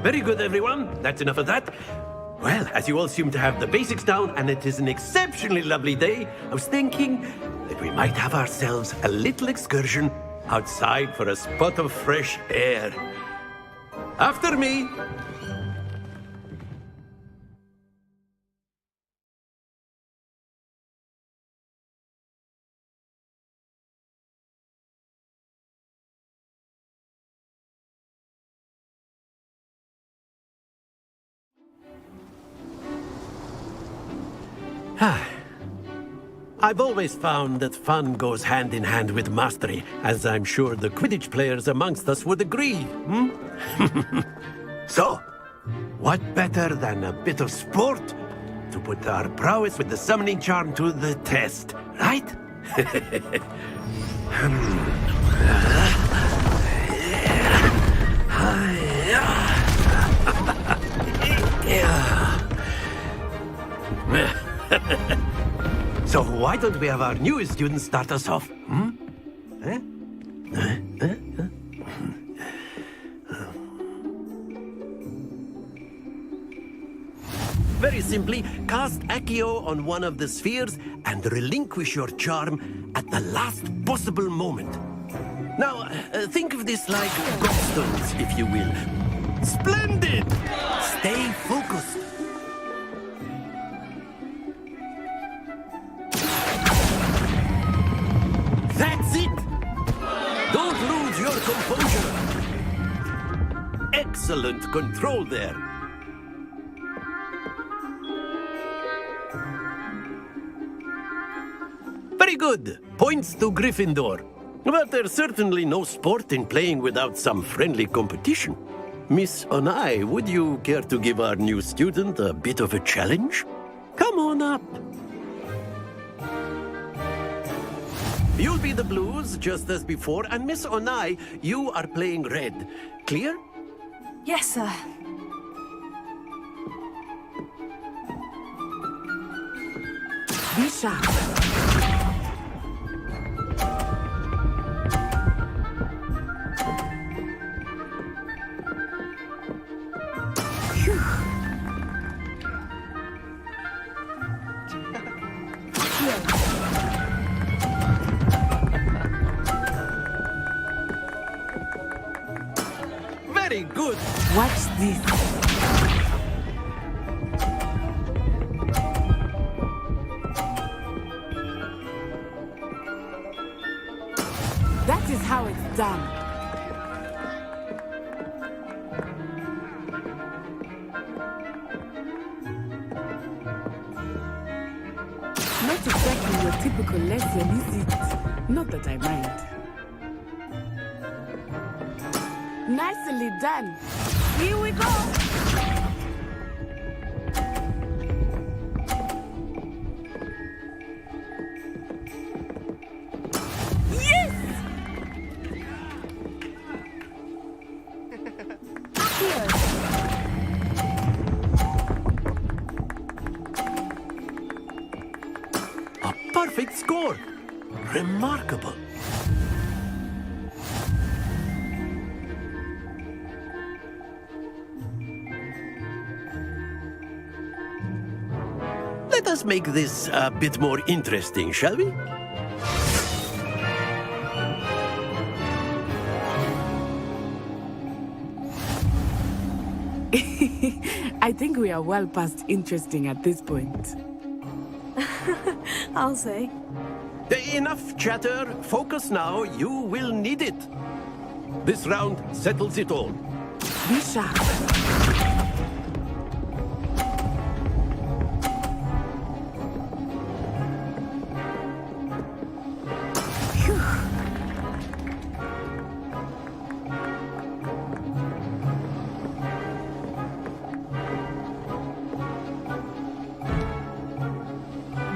Very good, everyone. That's enough of that. Well, as you all seem to have the basics down, and it is an exceptionally lovely day, I was thinking that we might have ourselves a little excursion outside for a spot of fresh air. After me. I've always found that fun goes hand in hand with mastery, as I'm sure the Quidditch players amongst us would agree. So, what better than a bit of sport to put our prowess with the summoning charm to the test, right? So why don't we have our newest student start us off? Very simply, cast Accio on one of the spheres and relinquish your charm at the last possible moment. Now, think of this like gobstones, if you will. Splendid! Stay focused. That's it! Don't lose your composure. Excellent control there. Very good. Points to Gryffindor. But there's certainly no sport in playing without some friendly competition. Miss Onai, would you care to give our new student a bit of a challenge? Come on up. You'll be the blues, just as before, and Miss Onai, you are playing red. Clear? Yes, sir. Be sharp. Very good. Watch this. That is how it's done. Not exactly your typical lesson, is it? Not that I mind. Nicely done. Here we go. Yes! A perfect score. Remarkable. Let us make this a bit more interesting, shall we? I think we are well past interesting at this point. I'll say. Enough chatter. Focus now. You will need it. This round settles it all. Be sharp.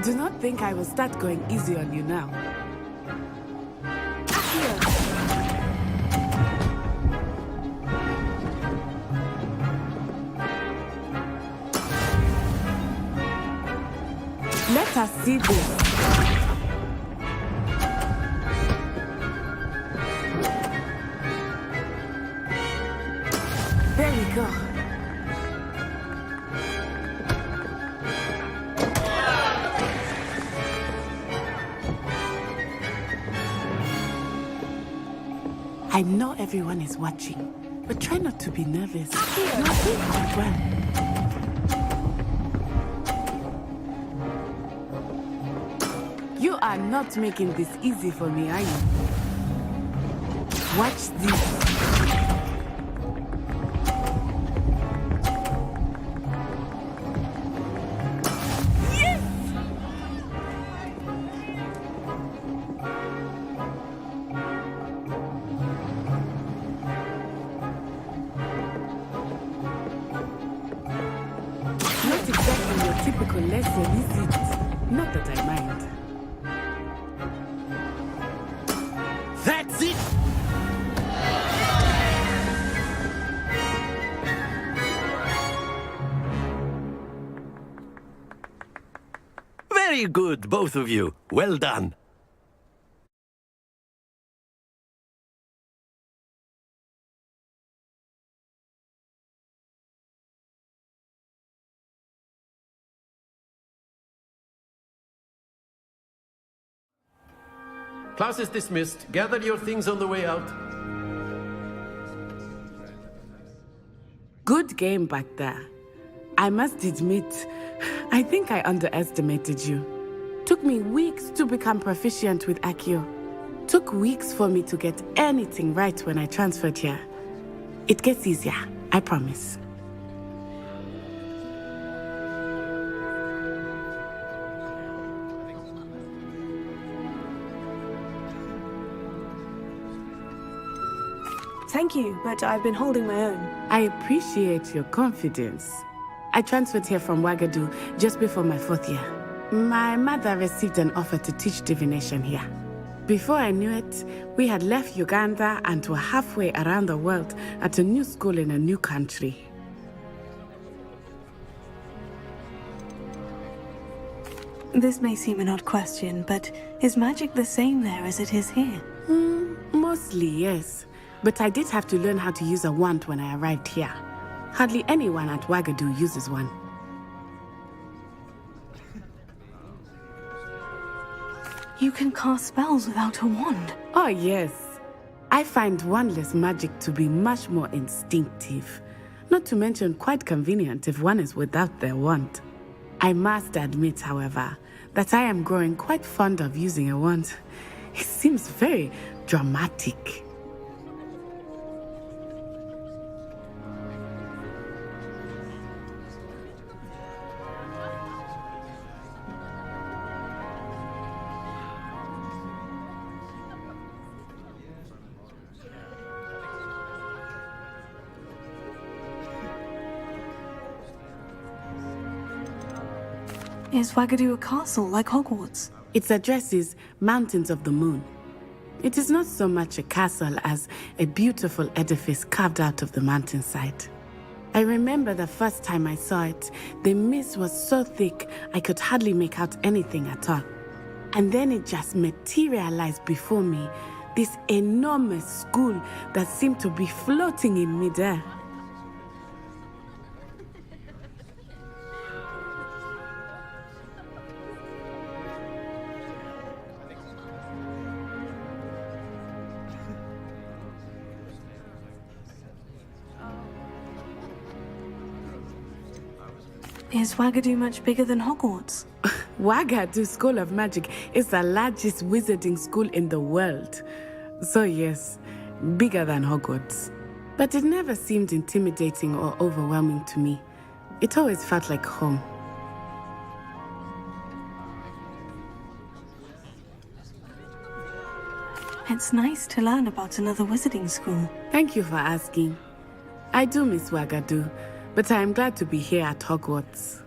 Do not think I will start going easy on you now. Let us see this. There we go. I know everyone is watching, but try not to be nervous. You are doing quite well. You are not making this easy for me, are you? Watch this. Not exactly your typical lesson, is it? Not that I mind. That's it! Very good, both of you. Well done. Class is dismissed. Gather your things on the way out. Good game back there. I must admit, I think I underestimated you. Took me weeks to become proficient with Accio. Took weeks for me to get anything right when I transferred here. It gets easier, I promise. Thank you, but I've been holding my own. I appreciate your confidence. I transferred here from Wagadu just before my 4th year. My mother received an offer to teach divination here. Before I knew it, we had left Uganda and were halfway around the world at a new school in a new country. This may seem an odd question, but is magic the same there as it is here? Mostly, yes. But I did have to learn how to use a wand when I arrived here. Hardly anyone at Wagadu uses one. You can cast spells without a wand. Oh, yes. I find wandless magic to be much more instinctive. Not to mention quite convenient if one is without their wand. I must admit, however, that I am growing quite fond of using a wand. It seems very dramatic. Is Wagadu a castle like Hogwarts? Its address is Mountains of the Moon. It is not so much a castle as a beautiful edifice carved out of the mountainside. I remember the first time I saw it, the mist was so thick I could hardly make out anything at all. And then it just materialized before me, this enormous school that seemed to be floating in midair. Is Wagadu much bigger than Hogwarts? Wagadu School of Magic is the largest wizarding school in the world. So yes, bigger than Hogwarts. But it never seemed intimidating or overwhelming to me. It always felt like home. It's nice to learn about another wizarding school. Thank you for asking. I do miss Wagadu, but I am glad to be here at Hogwarts.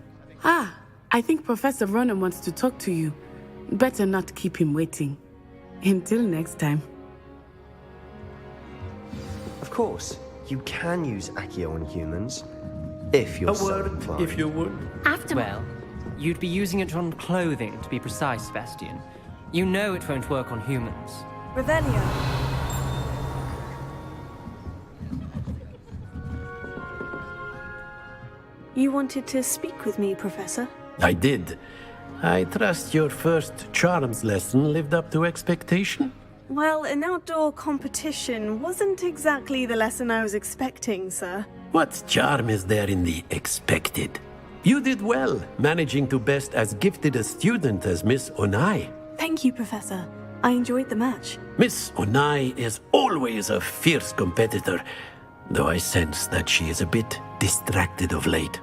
I think Professor Ronan wants to talk to you. Better not keep him waiting. Until next time. Of course, you can use Accio on humans, if you're A so word, inclined. if you would. Well, you'd be using it on clothing, to be precise, Sebastian. You know it won't work on humans. Revelio. You wanted to speak with me, Professor? I did. I trust your first charms lesson lived up to expectation? Well, an outdoor competition wasn't exactly the lesson I was expecting, sir. What charm is there in the expected? You did well, managing to best as gifted a student as Miss Onai. Thank you, Professor. I enjoyed the match. Miss Onai is always a fierce competitor, though I sense that she is a bit distracted of late.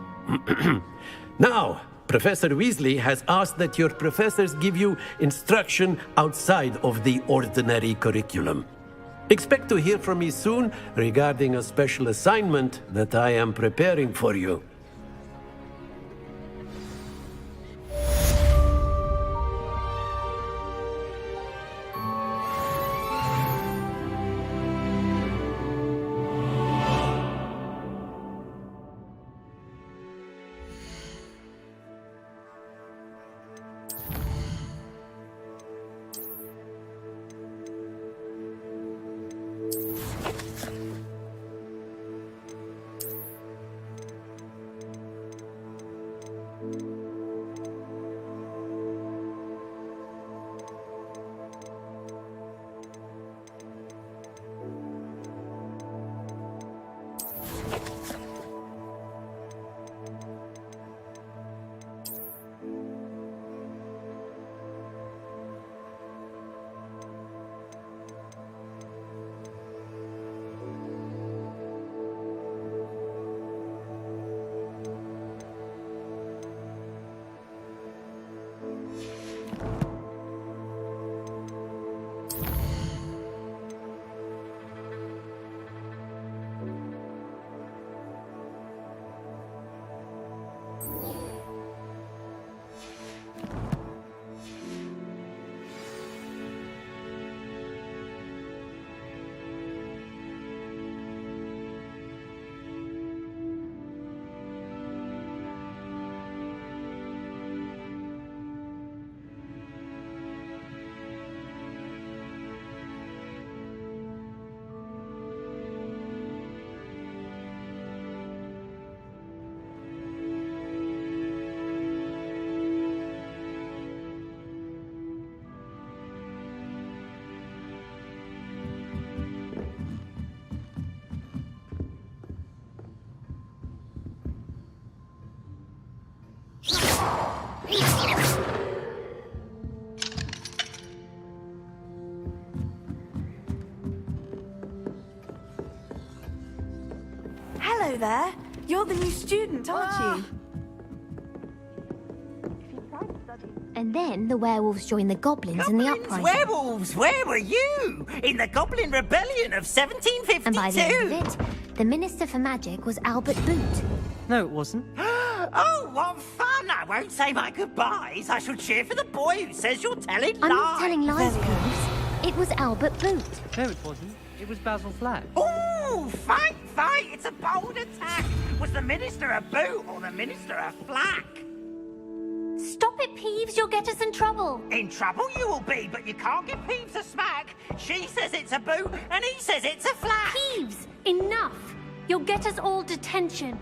Now, Professor Weasley has asked that your professors give you instruction outside of the ordinary curriculum. Expect to hear from me soon regarding a special assignment that I am preparing for you. Hello there. You're the new student, aren't you? And then the werewolves joined the goblins in the uprising. Werewolves, where were you? In the Goblin Rebellion of 1752? And by the end of it, the Minister for Magic was Albert Boot. No, it wasn't. Oh, what fun! I won't say my goodbyes. I shall cheer for the boy who says you're telling lies. I'm not telling lies, Peeves. It was Albert Boot. No, it wasn't. It was Basil Flack. Oh, fight! It's a bold attack. Was the Minister a boot or the Minister a flack? Stop it, Peeves. You'll get us in trouble. In trouble you will be, but you can't give Peeves a smack. She says it's a boot, and he says it's a flack. Peeves, enough. You'll get us all detention.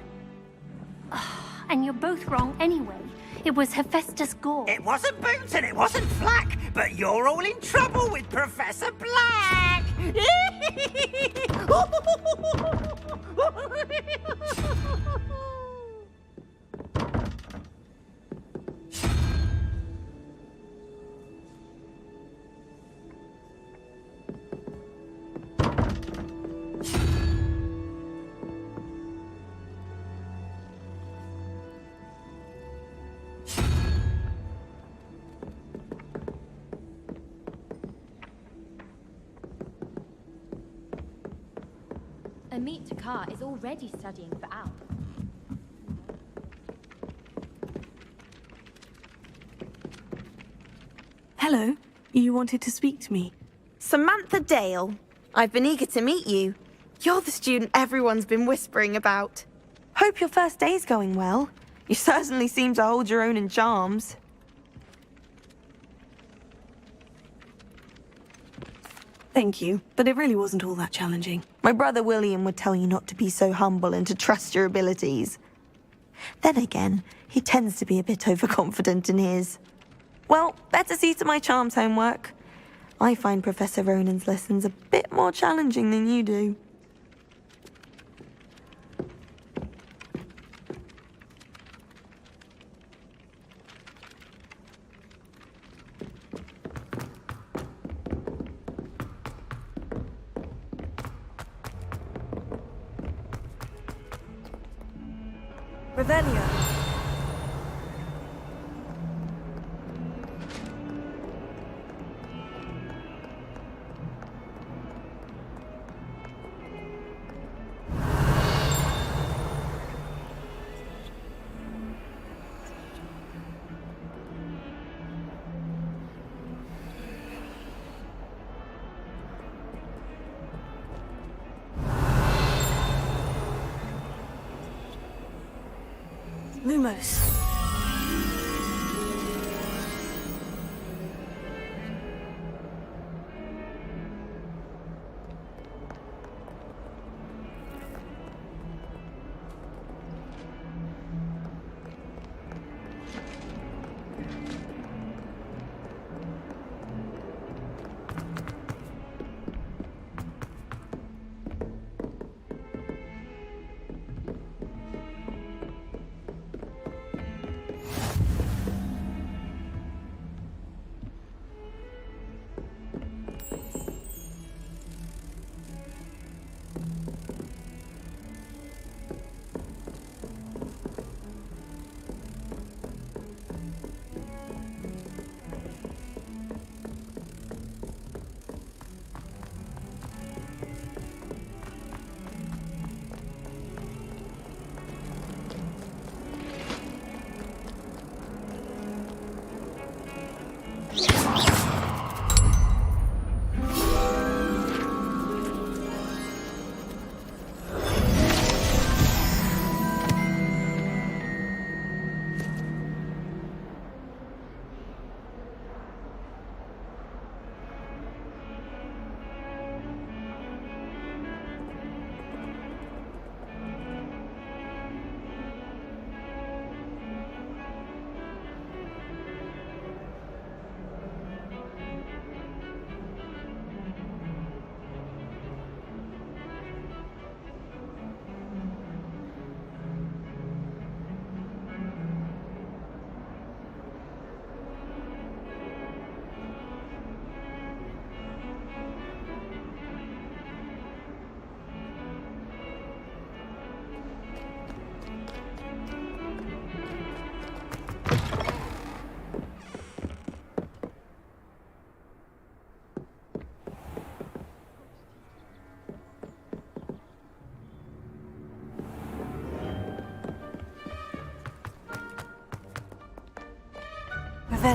And you're both wrong anyway. It was Hephaestus Gore. It wasn't Boots and it wasn't Flack, but you're all in trouble with Professor Black! Amit Takar is already studying for Alp. Hello. You wanted to speak to me? Samantha Dale. I've been eager to meet you. You're the student everyone's been whispering about. Hope your first day's going well. You certainly seem to hold your own in charms. Thank you, but it really wasn't all that challenging. My brother William would tell you not to be so humble and to trust your abilities. Then again, he tends to be a bit overconfident in his. Well, better see to my charms homework. I find Professor Ronan's lessons a bit more challenging than you do. Revelio. Lumos.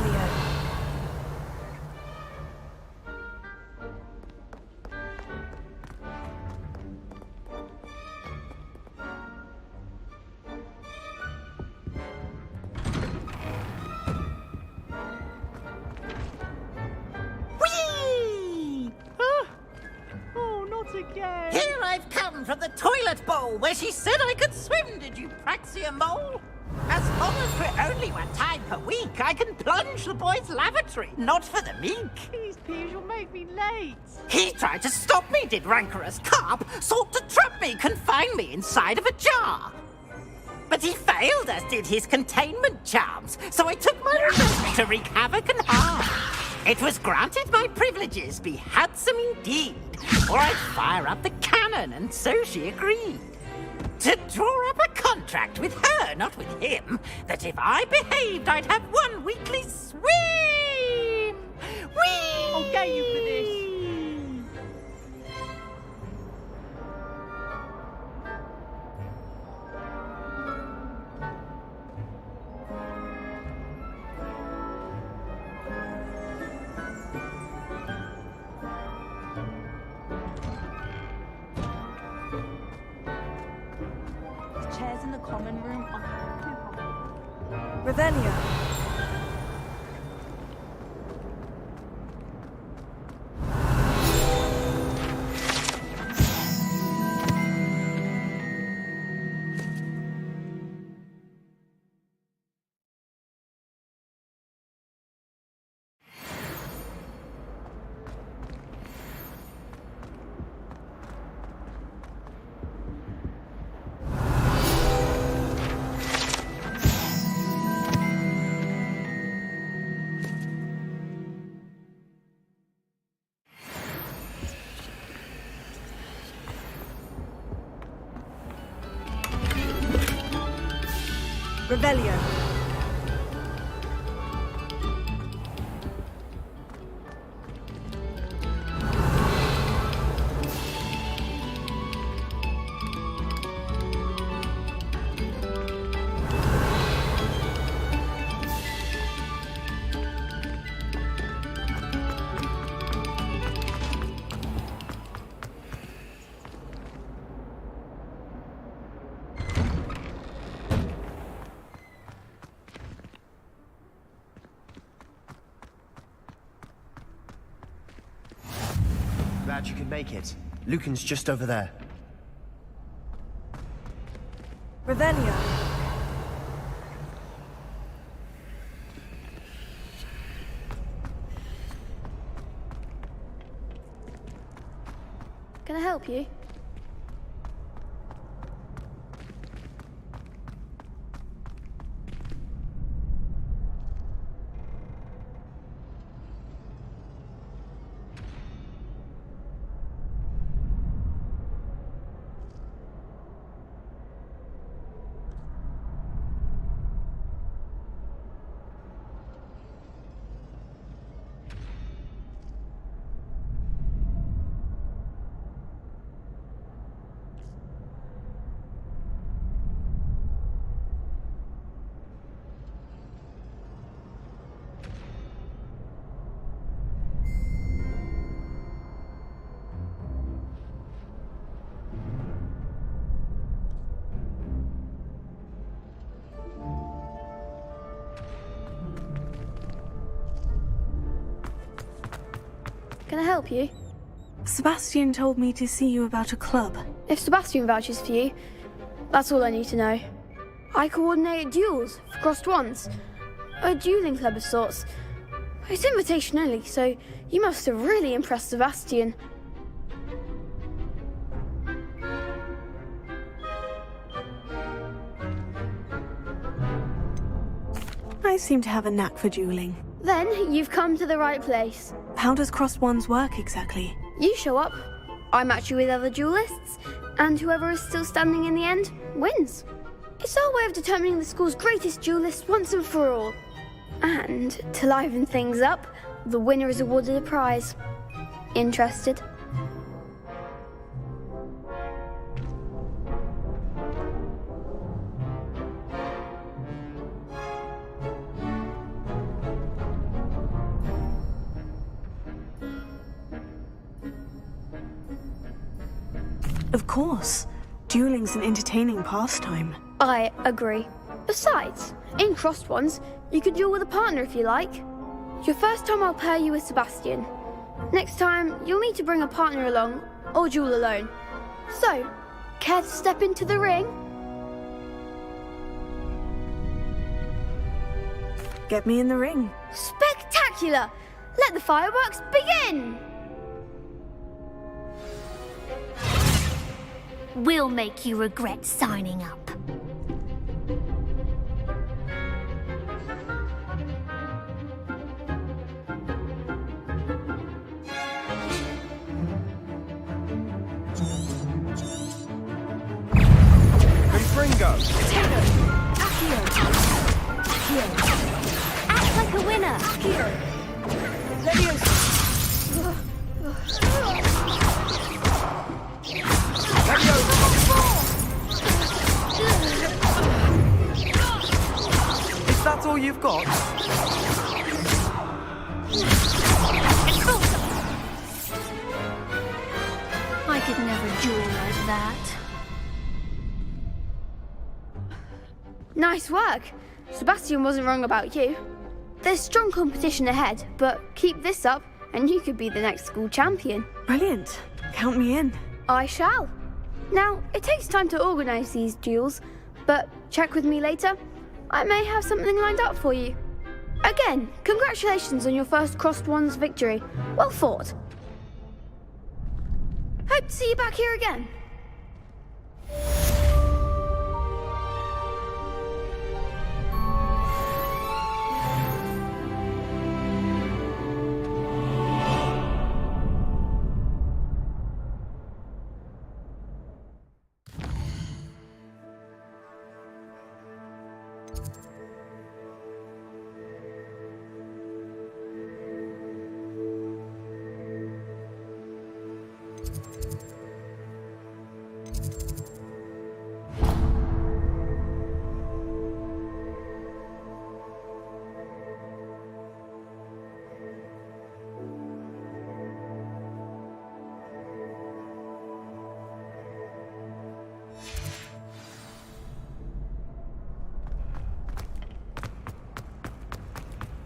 Revelio. Whee! Oh, not again! Here I've come from the toilet bowl where she said I could swim, did you praxia mole? As long as for only one time per week, I can plunge the boy's lavatory, not for the meek. Please, Piers, you'll make me late. He tried to stop me, did rancorous carp, sought to trap me, confine me inside of a jar. But he failed, as did his containment charms, so I took my risk to wreak havoc and harm. It was granted my privileges be handsome indeed, or I'd fire up the cannon, and so she agreed. To draw up a contract with her, not with him, that if I behaved, I'd have one weekly swim! Whee! I'll get you for this. Chairs in the common room are too comfortable. Revelio. Revelio. Glad you could make it. Lucan's just over there. Revelio. Can I help you? Can I help you? Sebastian told me to see you about a club. If Sebastian vouches for you, that's all I need to know. I coordinate duels for crossed ones. A dueling club of sorts. It's invitation only, so you must have really impressed Sebastian. I seem to have a knack for dueling. Then you've come to the right place. How does crossed ones work exactly? You show up, I match you with other duelists, and whoever is still standing in the end wins. It's our way of determining the school's greatest duelist once and for all. And to liven things up, the winner is awarded a prize. Interested? Of course. Dueling's an entertaining pastime. I agree. Besides, in crossed ones, you could duel with a partner if you like. Your first time I'll pair you with Sebastian. Next time, you'll need to bring a partner along, or duel alone. So, care to step into the ring? Get me in the ring. Spectacular! Let the fireworks begin! We'll make you regret signing up. Confringo! Accio! Act like a winner! Is that all you've got? I could never duel like that. Nice work. Sebastian wasn't wrong about you. There's strong competition ahead, but keep this up and you could be the next school champion. Brilliant. Count me in. I shall. Now, it takes time to organise these duels, but check with me later. I may have something lined up for you. Again, congratulations on your first Crossed Ones victory. Well fought. Hope to see you back here again.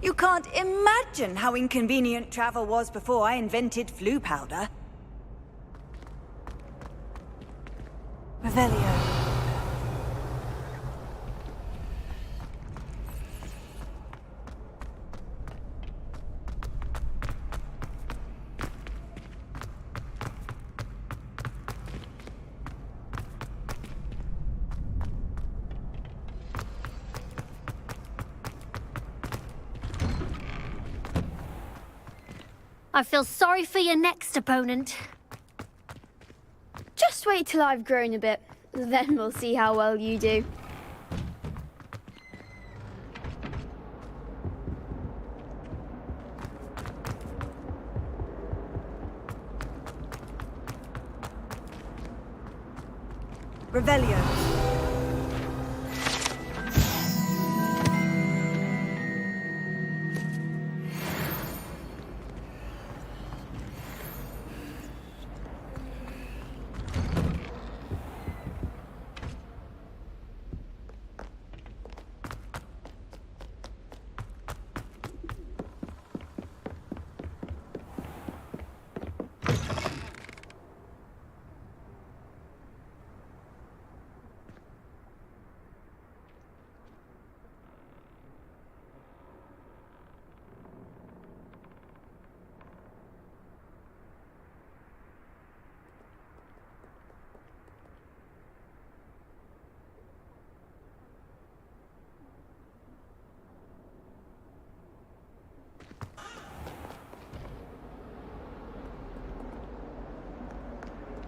You can't imagine how inconvenient travel was before I invented flu powder. Revelio. I feel sorry for your next opponent. Just wait till I've grown a bit, then we'll see how well you do. Revelio.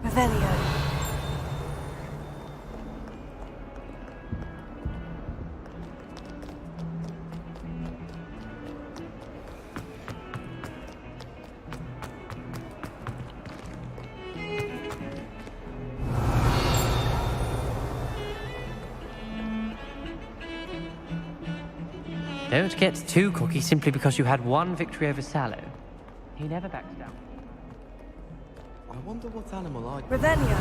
Revelio. Don't get too cocky simply because you had one victory over Sallow. He never backs down. I wonder what animal I... Revelio.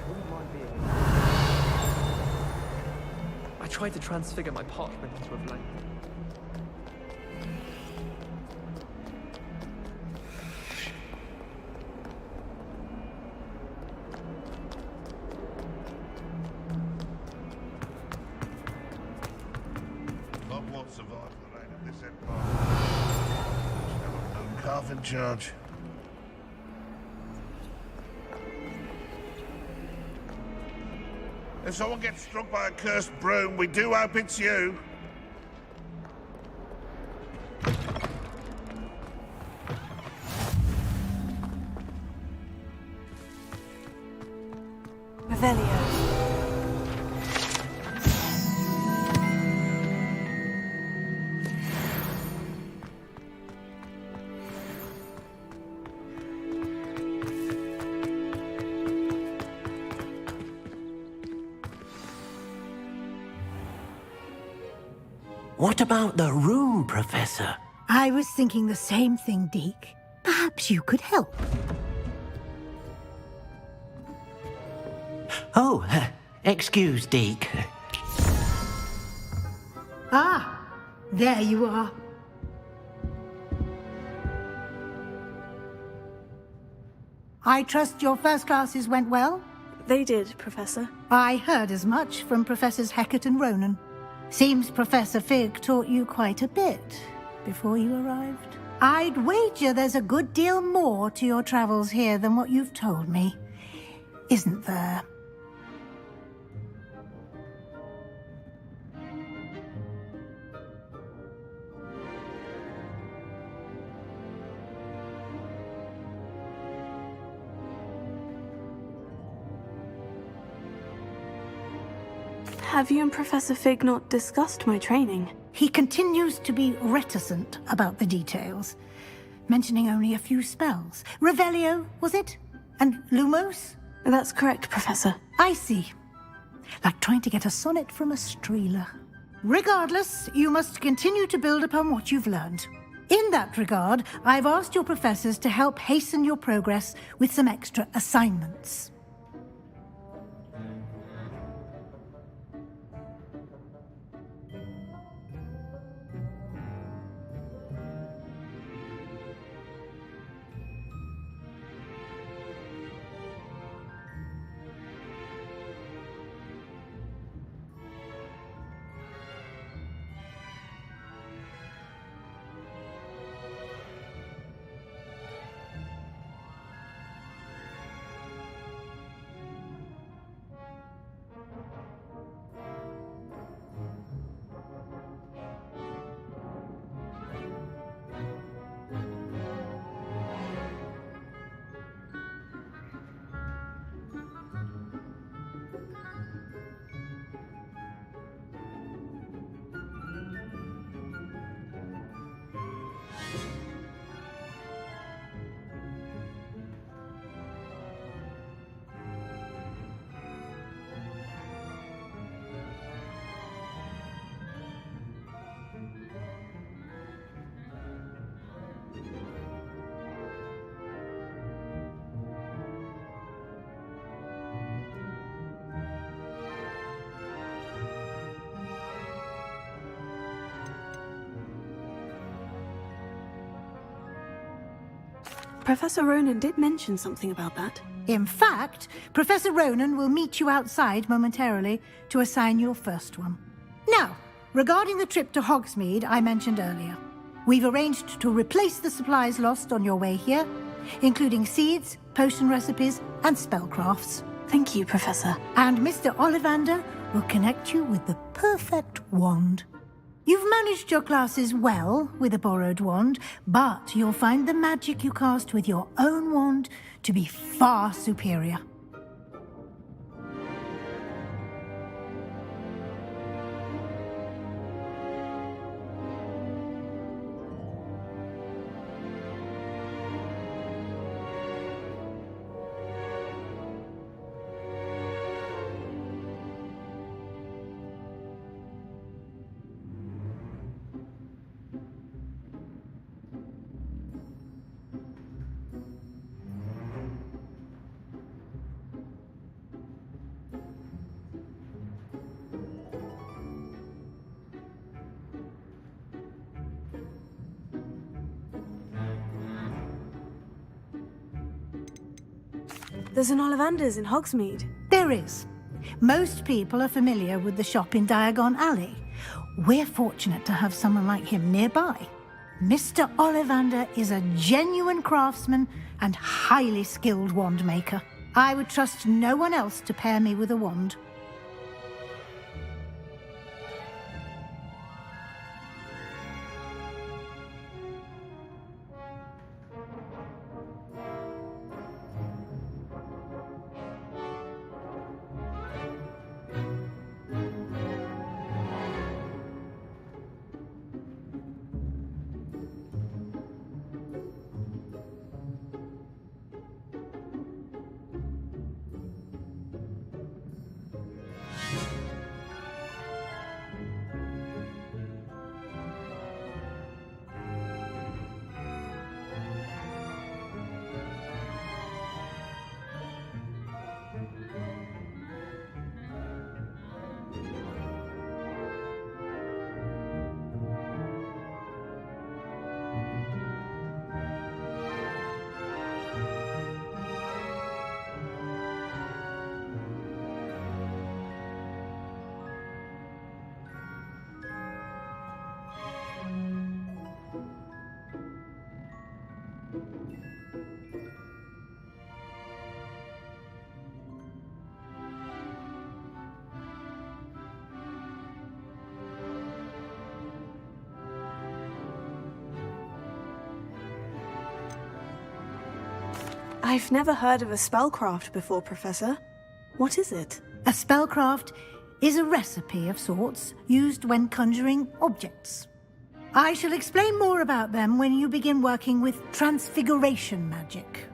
Wouldn't mind being... I tried to transfigure my parchment into a blank. Hogwarts survived the reign of this empire. Never known calf in charge. If someone gets struck by a cursed broom, we do hope it's you. Revelio. What about the room, Professor? I was thinking the same thing, Deke. Perhaps you could help. Oh, excuse, Deke. Ah, there you are. I trust your first classes went well? They did, Professor. I heard as much from Professors Hecat and Ronan. Seems Professor Fig taught you quite a bit before you arrived. I'd wager there's a good deal more to your travels here than what you've told me, isn't there? Have you and Professor Fig not discussed my training? He continues to be reticent about the details, mentioning only a few spells. Revelio, was it? And Lumos? That's correct, Professor. I see. Like trying to get a sonnet from a streeler. Regardless, you must continue to build upon what you've learned. In that regard, I've asked your professors to help hasten your progress with some extra assignments. Professor Ronan did mention something about that. In fact, Professor Ronan will meet you outside momentarily to assign your first one. Now, regarding the trip to Hogsmeade I mentioned earlier, we've arranged to replace the supplies lost on your way here, including seeds, potion recipes, and spellcrafts. Thank you, Professor. And Mr. Ollivander will connect you with the perfect wand. You've managed your classes well with a borrowed wand, but you'll find the magic you cast with your own wand to be far superior. There's an Ollivander's in Hogsmeade. There is. Most people are familiar with the shop in Diagon Alley. We're fortunate to have someone like him nearby. Mr. Ollivander is a genuine craftsman and highly skilled wand maker. I would trust no one else to pair me with a wand. I've never heard of a spellcraft before, Professor. What is it? A spellcraft is a recipe of sorts used when conjuring objects. I shall explain more about them when you begin working with transfiguration magic.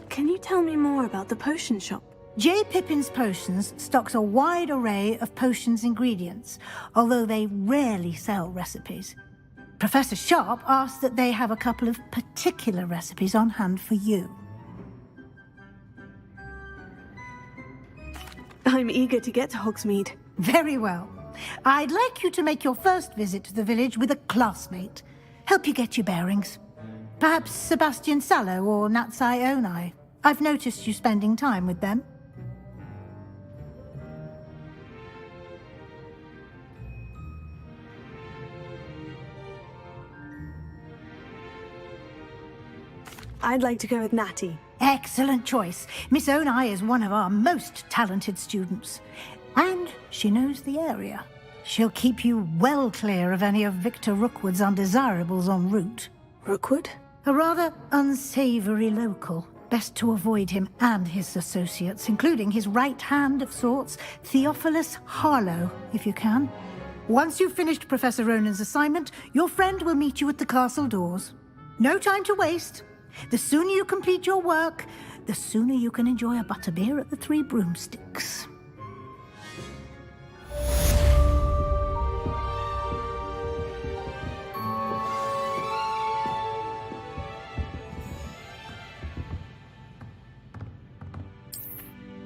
Can you tell me more about the potion shop? J. Pippin's Potions stocks a wide array of potions ingredients, although they rarely sell recipes. Professor Sharp asked that they have a couple of particular recipes on hand for you. I'm eager to get to Hogsmeade. Very well. I'd like you to make your first visit to the village with a classmate. Help you get your bearings. Perhaps Sebastian Sallow or Natsai Onai. I've noticed you spending time with them. I'd like to go with Natty. Excellent choice. Miss Onai is one of our most talented students. And she knows the area. She'll keep you well clear of any of Victor Rookwood's undesirables en route. Rookwood? A rather unsavory local. Best to avoid him and his associates, including his right hand of sorts, Theophilus Harlow, if you can. Once you've finished Professor Ronan's assignment, your friend will meet you at the castle doors. No time to waste. The sooner you complete your work, the sooner you can enjoy a butterbeer at the Three Broomsticks.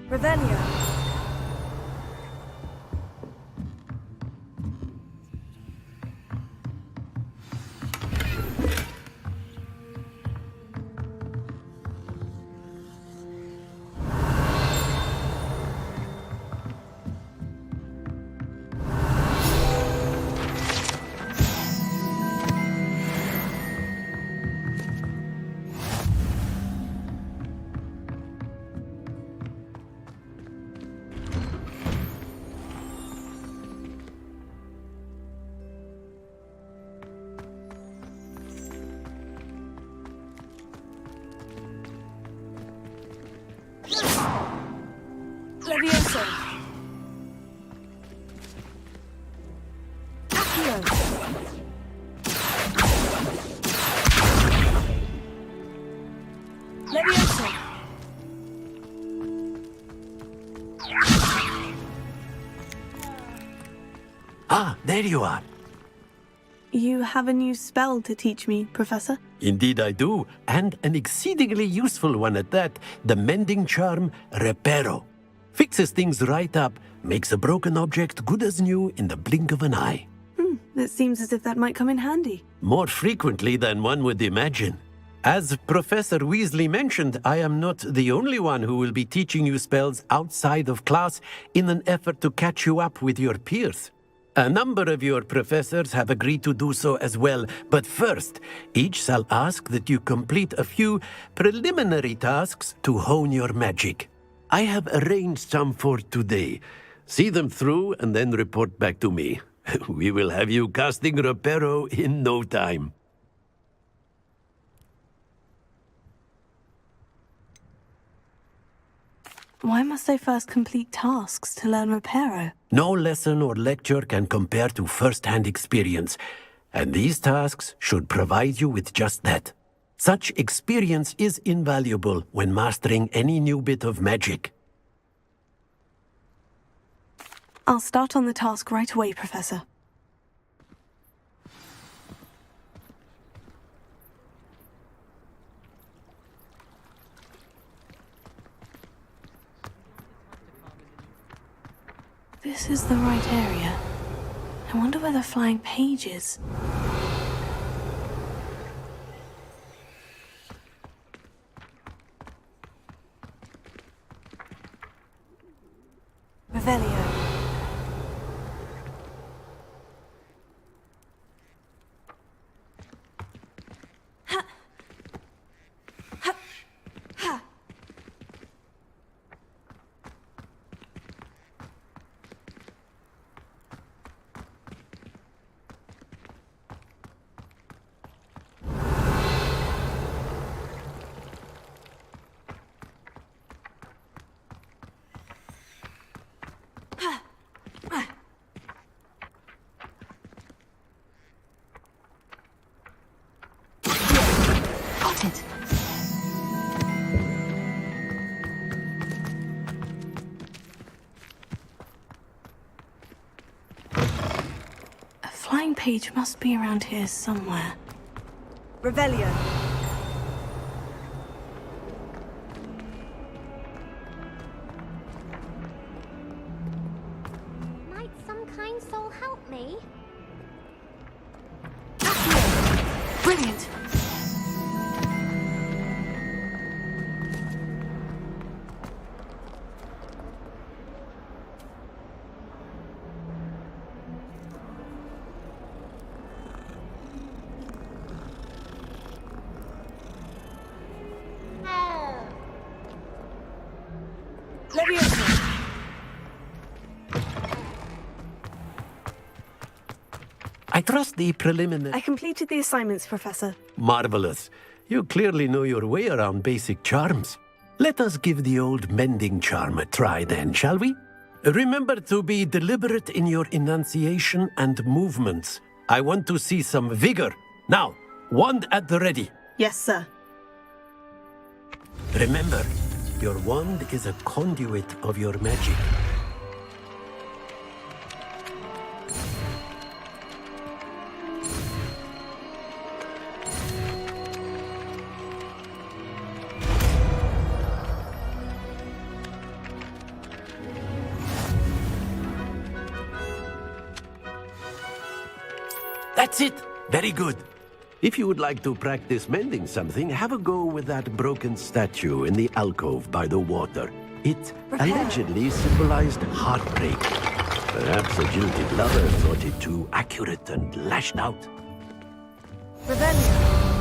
Ravenna. Levioso. Accio. Levioso. Ah, there you are. You have a new spell to teach me, Professor? Indeed I do, and an exceedingly useful one at that. The mending charm, Reparo. Fixes things right up, makes a broken object good as new in the blink of an eye. It seems as if that might come in handy. More frequently than one would imagine. As Professor Weasley mentioned, I am not the only one who will be teaching you spells outside of class in an effort to catch you up with your peers. A number of your professors have agreed to do so as well, but first, each shall ask that you complete a few preliminary tasks to hone your magic. I have arranged some for today. See them through and then report back to me. We will have you casting Reparo in no time. Why must I first complete tasks to learn Reparo? No lesson or lecture can compare to first-hand experience, and these tasks should provide you with just that. Such experience is invaluable when mastering any new bit of magic. I'll start on the task right away, Professor. This is the right area. I wonder where the flying page is. Revelio. Page must be around here somewhere. Revelio. Might some kind soul help me? Brilliant! I trust the preliminary... I completed the assignments, Professor. Marvelous. You clearly know your way around basic charms. Let us give the old mending charm a try then, shall we? Remember to be deliberate in your enunciation and movements. I want to see some vigor. Now, wand at the ready. Yes, sir. Remember, your wand is a conduit of your magic. That's it! Very good. If you would like to practice mending something, have a go with that broken statue in the alcove by the water. It allegedly symbolized heartbreak. Perhaps a jilted lover thought it too accurate and lashed out. Revelio.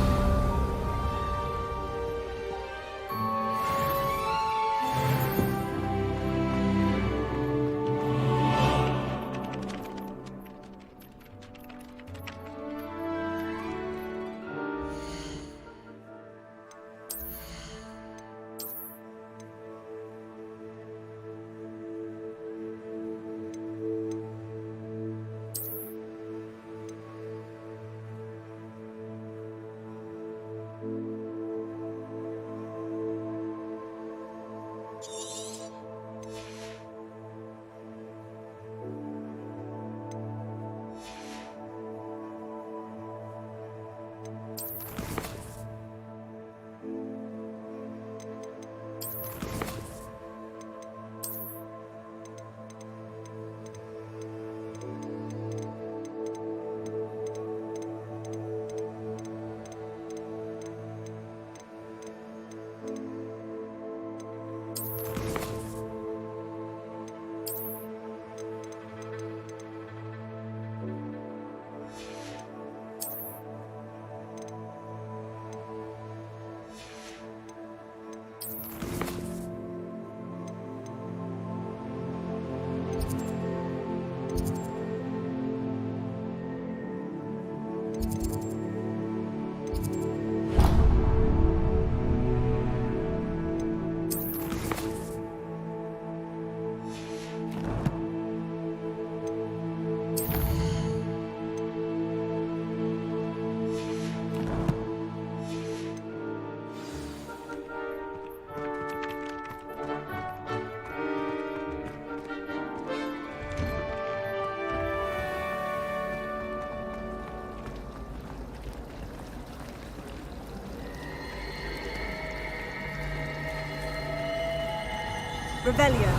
Revelio.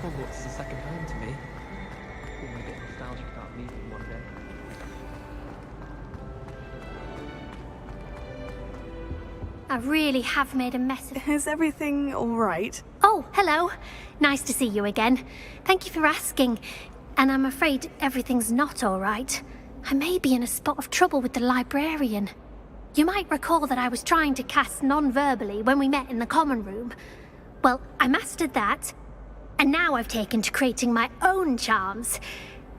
Hogwarts is a second home to me. Call me a bit nostalgic about leaving one day. I really have made a mess of... Is everything all right? Oh, hello. Nice to see you again. Thank you for asking. And I'm afraid everything's not all right. I may be in a spot of trouble with the librarian. You might recall that I was trying to cast non-verbally when we met in the common room. Well, I mastered that. And now I've taken to creating my own charms.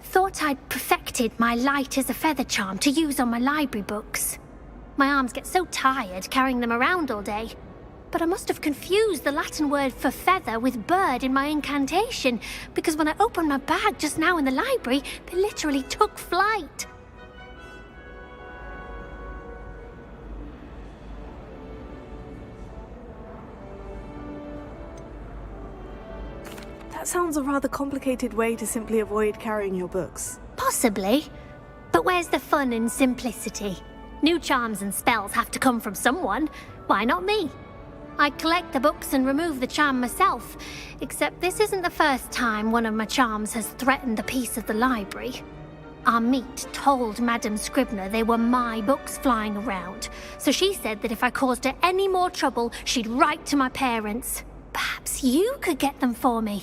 Thought I'd perfected my light as a feather charm to use on my library books. My arms get so tired carrying them around all day. But I must have confused the Latin word for feather with bird in my incantation, because when I opened my bag just now in the library, they literally took flight. That sounds a rather complicated way to simply avoid carrying your books. Possibly. But where's the fun in simplicity? New charms and spells have to come from someone. Why not me? I collect the books and remove the charm myself, except this isn't the first time one of my charms has threatened the peace of the library. Our meet told Madame Scribner they were my books flying around, so she said that if I caused her any more trouble, she'd write to my parents. Perhaps you could get them for me.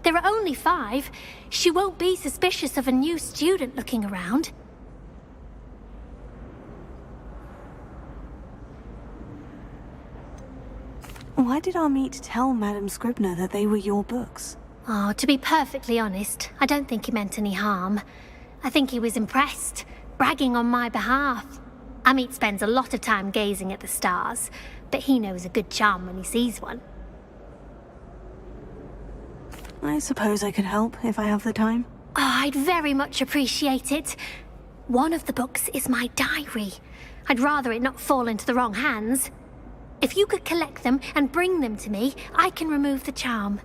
There are only 5. She won't be suspicious of a new student looking around. Why did our meet tell Madame Scribner that they were your books? Oh, to be perfectly honest, I don't think he meant any harm. I think he was impressed, bragging on my behalf. Amit spends a lot of time gazing at the stars, but he knows a good charm when he sees one. I suppose I could help if I have the time. Oh, I'd very much appreciate it. One of the books is my diary. I'd rather it not fall into the wrong hands. If you could collect them and bring them to me, I can remove the charm.